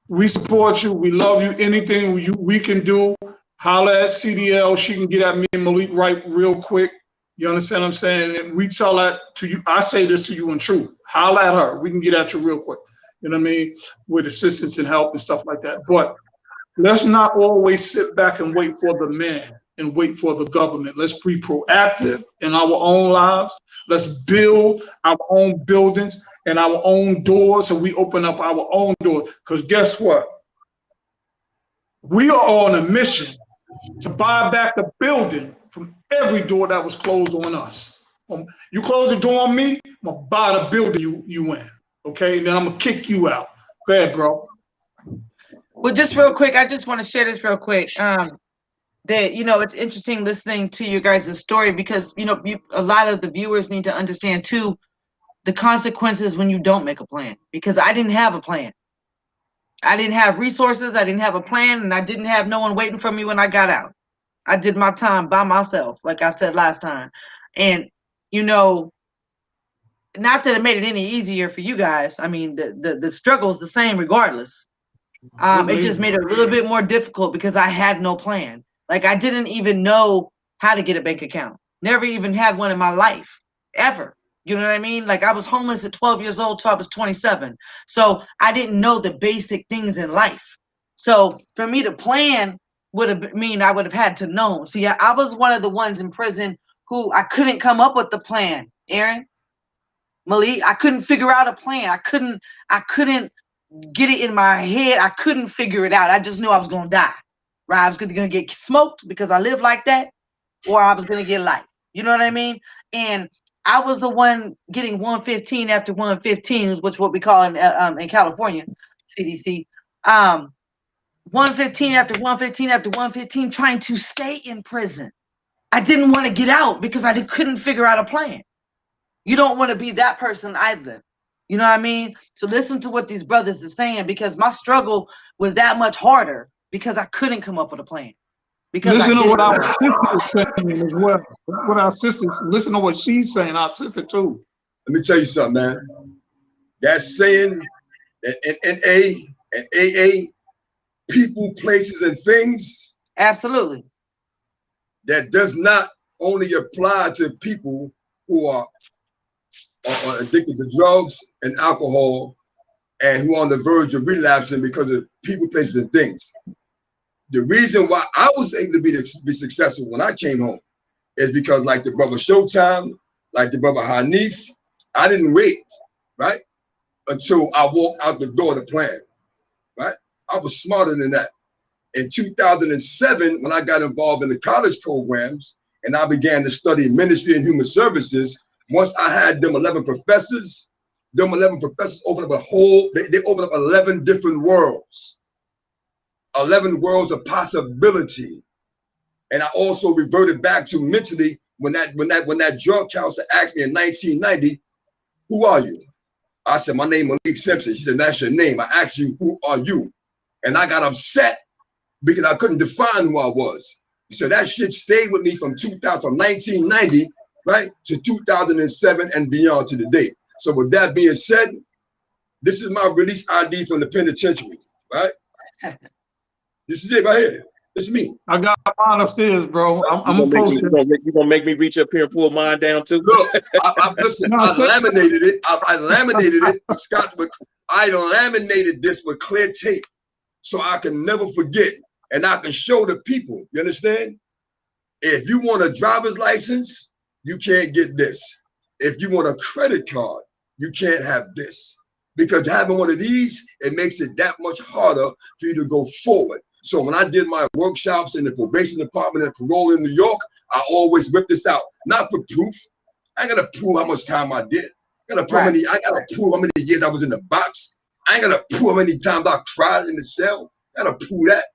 we support you. We love you. Anything we can do, holla at CDL. She can get at me and Malik right real quick. You understand what I'm saying? And we tell that to you. I say this to you in truth. Holla at her. We can get at you real quick. You know what I mean? With assistance and help and stuff like that. But let's not always sit back and wait for the man and wait for the government. Let's be proactive in our own lives. Let's build our own buildings and our own doors, so we open up our own doors. Because guess what? We are on a mission to buy back the building from every door that was closed on us. You close the door on me, I'm gonna buy the building you in, okay? And then I'm gonna kick you out. Go ahead, bro. Well, just real quick, I just want to share this real quick. That, you know, it's interesting listening to you guys' story, because, you know, a lot of the viewers need to understand too the consequences when you don't make a plan, because I didn't have a plan. I didn't have resources. I didn't have a plan, and I didn't have no one waiting for me when I got out. I did my time by myself, like I said last time. And, you know, not that it made it any easier for you guys. I mean, the struggle is the same regardless. It just made it a little bit more difficult because I had no plan. Like, I didn't even know how to get a bank account. Never even had one in my life, ever. You know what I mean? Like, I was homeless at 12 years old till I was 27. So I didn't know the basic things in life. So for me to plan would have mean I would have had to know. See, I was one of the ones in prison who I couldn't come up with the plan. Aaron, Malik, I couldn't figure out a plan. I couldn't get it in my head. I couldn't figure it out. I just knew I was going to die. Right? I was going to get smoked because I live like that, or I was going to get life. You know what I mean? And I was the one getting 115 after 115, which is what we call in California, CDC. 115 after 115 after 115, trying to stay in prison. I didn't want to get out because I couldn't figure out a plan. You don't want to be that person either. You know what I mean? So listen to what these brothers are saying, because my struggle was that much harder because I couldn't come up with a plan. Because listen to what our sister is saying as well. What our sisters, listen to what she's saying, our sister too. Let me tell you something, man. That saying, NA and AA, people, places, and things. Absolutely. That does not only apply to people who are addicted to drugs and alcohol and who are on the verge of relapsing because of people, places, and things. The reason why I was able to be successful when I came home is because, like the brother Showtime, like the brother Hanif, I didn't wait, right, until I walked out the door to plan, right? I was smarter than that. In 2007, when I got involved in the college programs and I began to study ministry and human services, once I had them 11 professors opened up they opened up 11 different worlds. 11 worlds of possibility. And I also reverted back to mentally when that drug counselor asked me in 1990, who are you? I said, my name is Malik Simpson. She said, that's your name. I asked you, who are you? And I got upset because I couldn't define who I was. So that shit stayed with me from 1990, right, to 2007 and beyond to the date. So with that being said, this is my release ID from the penitentiary, right? This is it right here. It's me. I got mine upstairs, bro. I'm gonna post this. You gonna make me reach up here and pull mine down too? Look, listen. No, I laminated it. I laminated it with Scotch. I laminated this with clear tape, so I can never forget, and I can show the people. You understand? If you want a driver's license, you can't get this. If you want a credit card, you can't have this. Because having one of these, it makes it that much harder for you to go forward. So when I did my workshops in the probation department and parole in New York, I always whipped this out. Not for proof. I ain't gotta prove how much time I did. I gotta prove how many years I was in the box. I ain't gotta prove how many times I cried in the cell. I gotta prove that.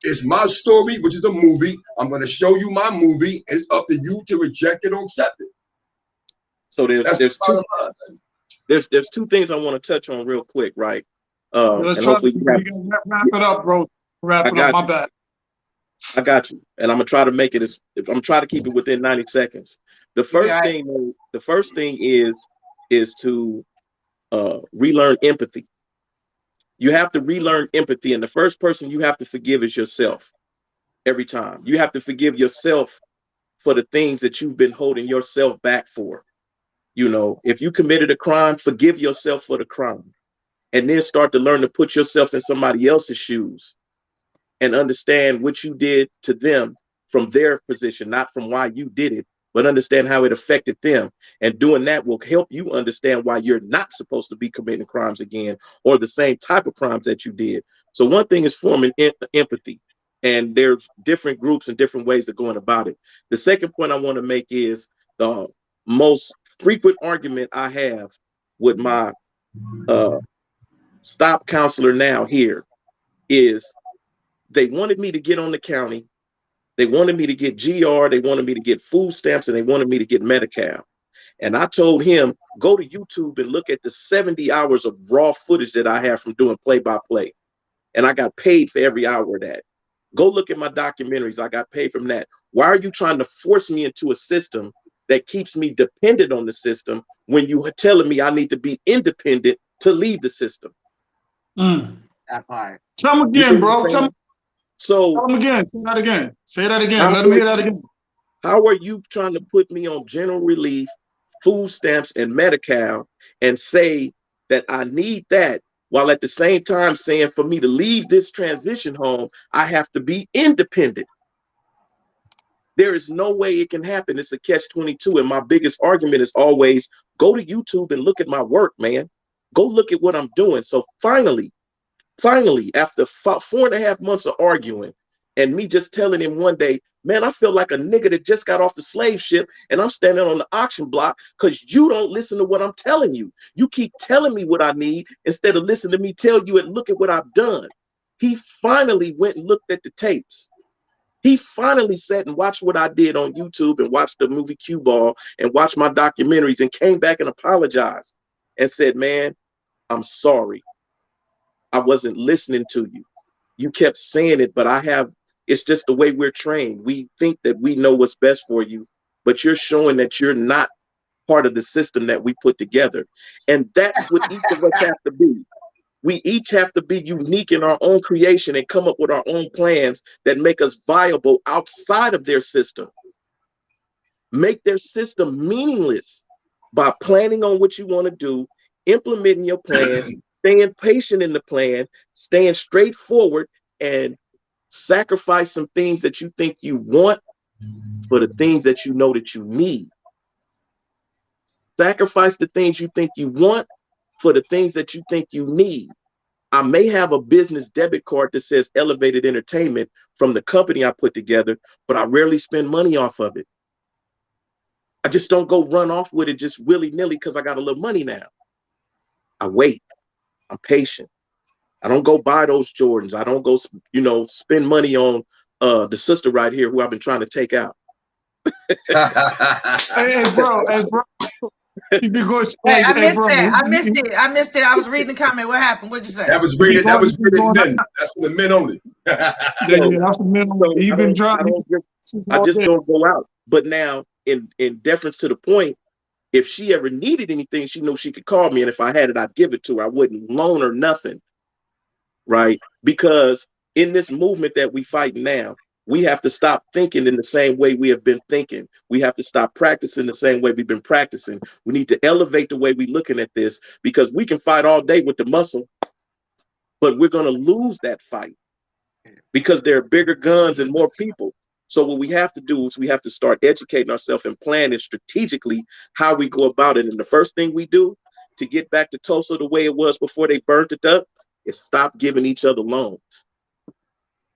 It's my story, which is a movie. I'm gonna show you my movie. And it's up to you to reject it or accept it. So there's two things I want to touch on real quick, right? Let's and try hopefully to wrap it up, bro. Wrap it up. My bad. I got you, and I'm gonna try to make it I'm trying to keep it within 90 seconds. The first thing is to relearn empathy. You have to relearn empathy, and the first person you have to forgive is yourself. Every time you have to forgive yourself for the things that you've been holding yourself back for. You know, if you committed a crime, forgive yourself for the crime, and then start to learn to put yourself in somebody else's shoes and understand what you did to them from their position, not from why you did it, but understand how it affected them. And doing that will help you understand why you're not supposed to be committing crimes again, or the same type of crimes that you did. So one thing is forming empathy, and there's different groups and different ways of going about it. The second point I want to make is the most frequent argument I have with my stop counselor now here is they wanted me to get on the county. They wanted me to get GR. They wanted me to get food stamps, and they wanted me to get Medi-Cal. And I told him, go to YouTube and look at the 70 hours of raw footage that I have from doing play-by-play. And I got paid for every hour of that. Go look at my documentaries. I got paid from that. Why are you trying to force me into a system that keeps me dependent on the system when you are telling me I need to be independent to leave the system? That part. Tell them again, bro. Tell them again. Say that again. Say that again. Let them hear that again. How are you trying to put me on general relief, food stamps, and Medi-Cal and say that I need that, while at the same time saying for me to leave this transition home, I have to be independent? There is no way it can happen. It's a catch-22. And my biggest argument is always, go to YouTube and look at my work, man. Go look at what I'm doing. So finally, after 4.5 months of arguing and me just telling him one day, man, I feel like a nigga that just got off the slave ship and I'm standing on the auction block because you don't listen to what I'm telling you. You keep telling me what I need instead of listening to me tell you and look at what I've done. He finally went and looked at the tapes. He finally sat and watched what I did on YouTube and watched the movie Cue Ball and watched my documentaries and came back and apologized and said, man, I'm sorry. I wasn't listening to you. You kept saying it, but it's just the way we're trained. We think that we know what's best for you, but you're showing that you're not part of the system that we put together. And that's what each of us have to be. We each have to be unique in our own creation and come up with our own plans that make us viable outside of their system. Make their system meaningless by planning on what you want to do, implementing your plan, staying patient in the plan, staying straightforward, and sacrifice some things that you think you want for the things that you know that you need. Sacrifice the things you think you want for the things that you think you need. I may have a business debit card that says Elevated Entertainment from the company I put together, but I rarely spend money off of it. I just don't go run off with it just willy-nilly because I got a little money now. I wait. I'm patient. I don't go buy those Jordans. I don't go, spend money on the sister right here who I've been trying to take out. Hey, bro. You be going. Hey, I missed it. I missed it. I was reading the comment. What happened? What'd you say? That was rated men. That's for the men only. That's for men only. You've been trying. I just don't go out. But now, in deference to the point, if she ever needed anything, she knew she could call me, and if I had it, I'd give it to her. I wouldn't loan her nothing, right? Because in this movement that we fight now, We have to stop thinking in the same way we have been thinking. We have to stop practicing the same way we've been practicing. We need to elevate the way we're looking at this, because we can fight all day with the muscle, but we're going to lose that fight because there are bigger guns and more people. So what we have to do is we have to start educating ourselves and planning strategically how we go about it. And the first thing we do to get back to Tulsa the way it was before they burnt it up is stop giving each other loans.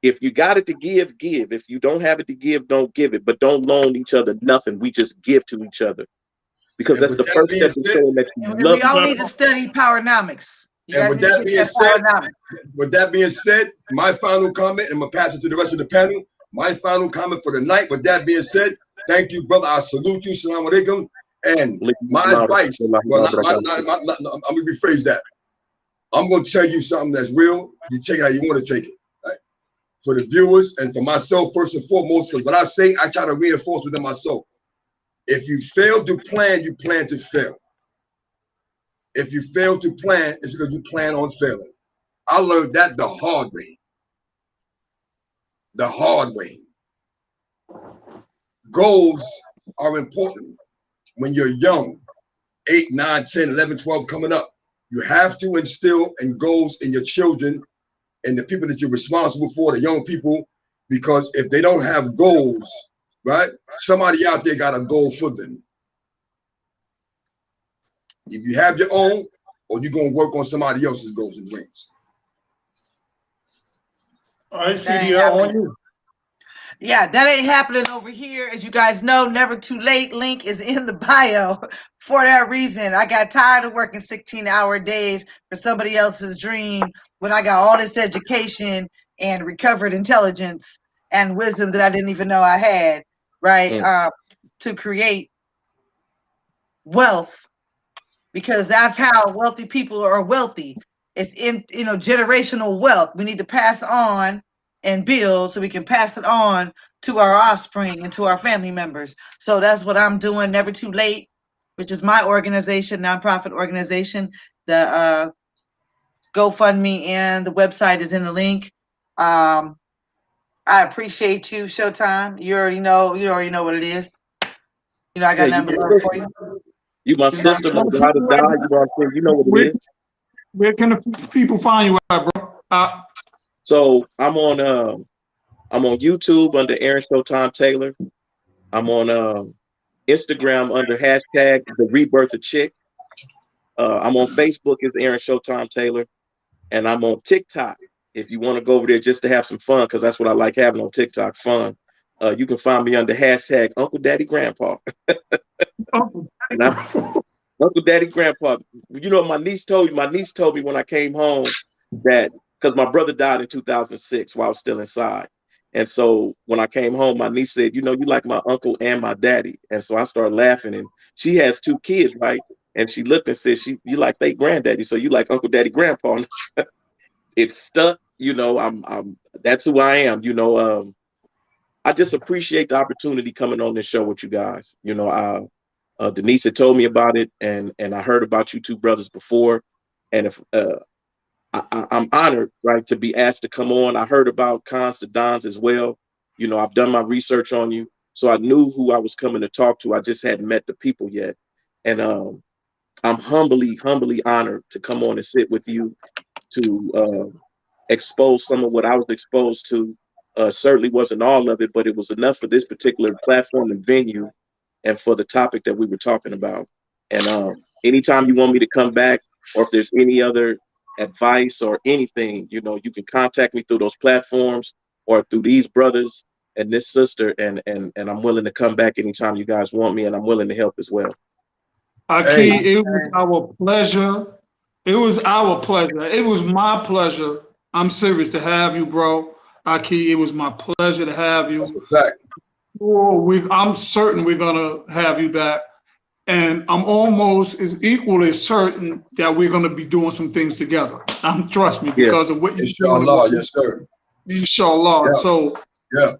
If you got it to give, give. If you don't have it to give, don't give it. But don't loan each other nothing. We just give to each other, because that's the first step in showing that you And love we all each need other. to study powernomics. You And guys need to get that powernomics. with that being said, my final comment, and I'm gonna pass it to the rest of the panel. My final comment for the night. With that being said, thank you, brother. I salute you. Salam alaikum. And my advice, well, I'm gonna rephrase that. I'm gonna tell you something that's real. You take it how you want to take it. Right? For the viewers and for myself, first and foremost, because what I say, I try to reinforce within myself. If you fail to plan, you plan to fail. If you fail to plan, it's because you plan on failing. I learned that the hard way. The hard way. Goals are important when you're young, 8, 9, 10, 11, 12, coming up. You have to instill in goals in your children and the people that you're responsible for, the young people, because if they don't have goals, right, somebody out there got a goal for them. If you have your own, or you're going to work on somebody else's goals and dreams. All right, CDL on you. Yeah, that ain't happening over here. As you guys know, Never Too Late link is in the bio. For that reason, I got tired of working 16-hour days for somebody else's dream when I got all this education and recovered intelligence and wisdom that I didn't even know I had, right? To create wealth, because that's how wealthy people are wealthy. It's in, generational wealth. We need to pass on and build so we can pass it on to our offspring and to our family members. So that's what I'm doing. Never Too Late, which is my organization, nonprofit organization. The GoFundMe and the website is in the link. I appreciate you, Showtime. You already know what it is. I got nothing but love for you. You my sister, my ride or die. You know what I'm saying? You know what it is. Where can the people find you at, bro? So I'm on YouTube under Aaron Showtime Taylor. I'm on Instagram under hashtag The Rebirth of Chick. I'm on Facebook as Aaron Showtime Taylor, and I'm on TikTok. If you want to go over there just to have some fun, because that's what I like having on TikTok, fun. You can find me under hashtag Uncle Daddy Grandpa. Uncle Daddy Grandpa. My niece told me when I came home that, because my brother died in 2006 while I was still inside. And so when I came home, my niece said, you like my uncle and my daddy. And so I started laughing, and she has 2 kids, right? And she looked and said, you like their granddaddy, so you like Uncle Daddy Grandpa. It's stuck, that's who I am. I just appreciate the opportunity coming on this show with you guys. Denise had told me about it, and I heard about you 2 brothers before, and if I'm honored, right, to be asked to come on. I heard about Cons to Dons as well. I've done my research on you, so I knew who I was coming to talk to. I just hadn't met the people yet, and I'm humbly honored to come on and sit with you to expose some of what I was exposed to. Certainly wasn't all of it, but it was enough for this particular platform and venue, and for the topic that we were talking about. And anytime you want me to come back, or if there's any other advice or anything, you can contact me through those platforms or through these brothers and this sister, and I'm willing to come back anytime you guys want me, and I'm willing to help as well. Aki, it was our pleasure. It was our pleasure. It was my pleasure. I'm serious to have you, bro. Aki, it was my pleasure to have you. That's a fact. I'm certain we're gonna have you back. And I'm almost as equally certain that we're going to be doing some things together. Trust me, because of what you're doing. Inshallah, yes, sir. Inshallah. Yeah. So, yeah.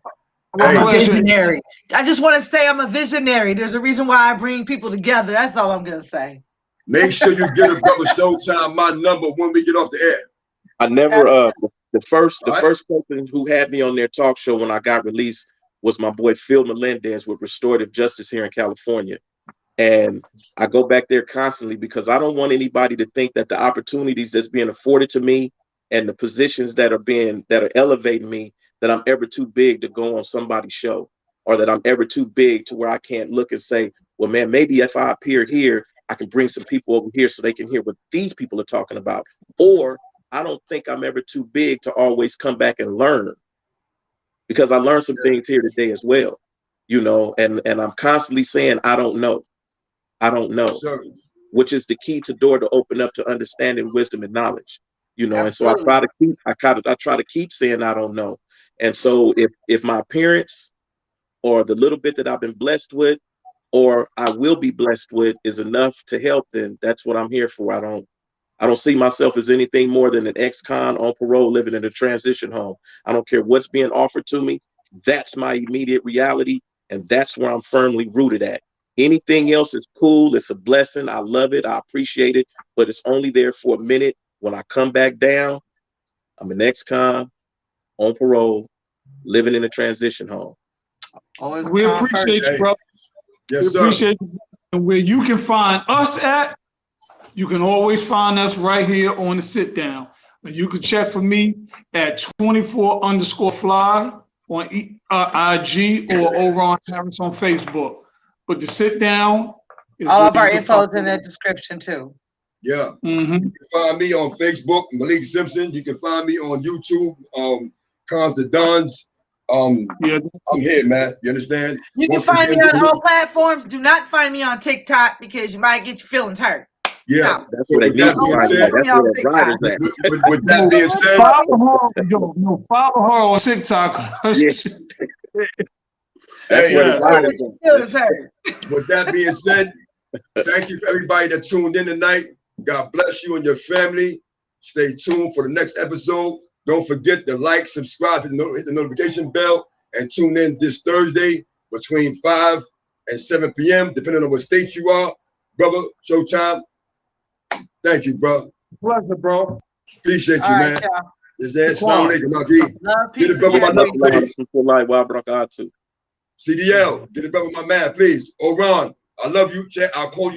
I'm a visionary. I just want to say I'm a visionary. There's a reason why I bring people together. That's all I'm going to say. Make sure you give a brother Showtime my number when we get off the air. I never, The first person who had me on their talk show when I got released was my boy Phil Melendez with Restorative Justice here in California. And I go back there constantly because I don't want anybody to think that the opportunities that's being afforded to me and the positions that are elevating me, that I'm ever too big to go on somebody's show, or that I'm ever too big to where I can't look and say, well, man, maybe if I appear here, I can bring some people over here so they can hear what these people are talking about. Or I don't think I'm ever too big to always come back and learn, because I learned some things here today as well, you know, and I'm constantly saying, I don't know, Sir. which is the key to door to open up to understanding, wisdom, and knowledge, you know. Absolutely. And so I try to keep saying I don't know. And so if my appearance or the little bit that I've been blessed with, or I will be blessed with, is enough to help, then that's what I'm here for. I don't see myself as anything more than an ex-con on parole living in a transition home. I don't care what's being offered to me. That's my immediate reality, and that's where I'm firmly rooted at. Anything else is cool. It's a blessing. I love it. I appreciate it, but it's only there for a minute. When I come back down, I'm an ex-con on parole living in a transition home. Always We appreciate you, brother. Yes, we sir. appreciate you. And where you can find us at, you can always find us right here on the sit down. And you can check for me at 24_fly on IG or Oron Harris on Facebook. But the sit down is All of where our you can info is find in the us. description too. Yeah. Mhm. You can find me on Facebook, Malik Simpson. You can find me on YouTube, Cons the Dons. Yeah. I'm here, man. You understand? You can Once find me again, on salute. all platforms. Do not find me on TikTok because you might get your feelings hurt. Yeah. No. That's where they With need that to being find said, you. That's where the riders at. with that being said, follow her on TikTok. Yeah. That's hey, where the riders Feelings at. hurt. with that being said, thank you for everybody that tuned in tonight. God bless you and your family. Stay tuned for the next episode. Don't forget to like, subscribe, hit the notification bell, and tune in this Thursday between 5 and 7 p.m., depending on what state you are. Brother, Showtime. Thank you, bro. Pleasure, bro. Appreciate All you, right, man. y'all. Is that Assalamu alaikum, Naki? Love, Get peace, it, brother, and my unity. number, please. CDL, get it, brother, my man, please. Oran, I love you. Chat, I'll call you.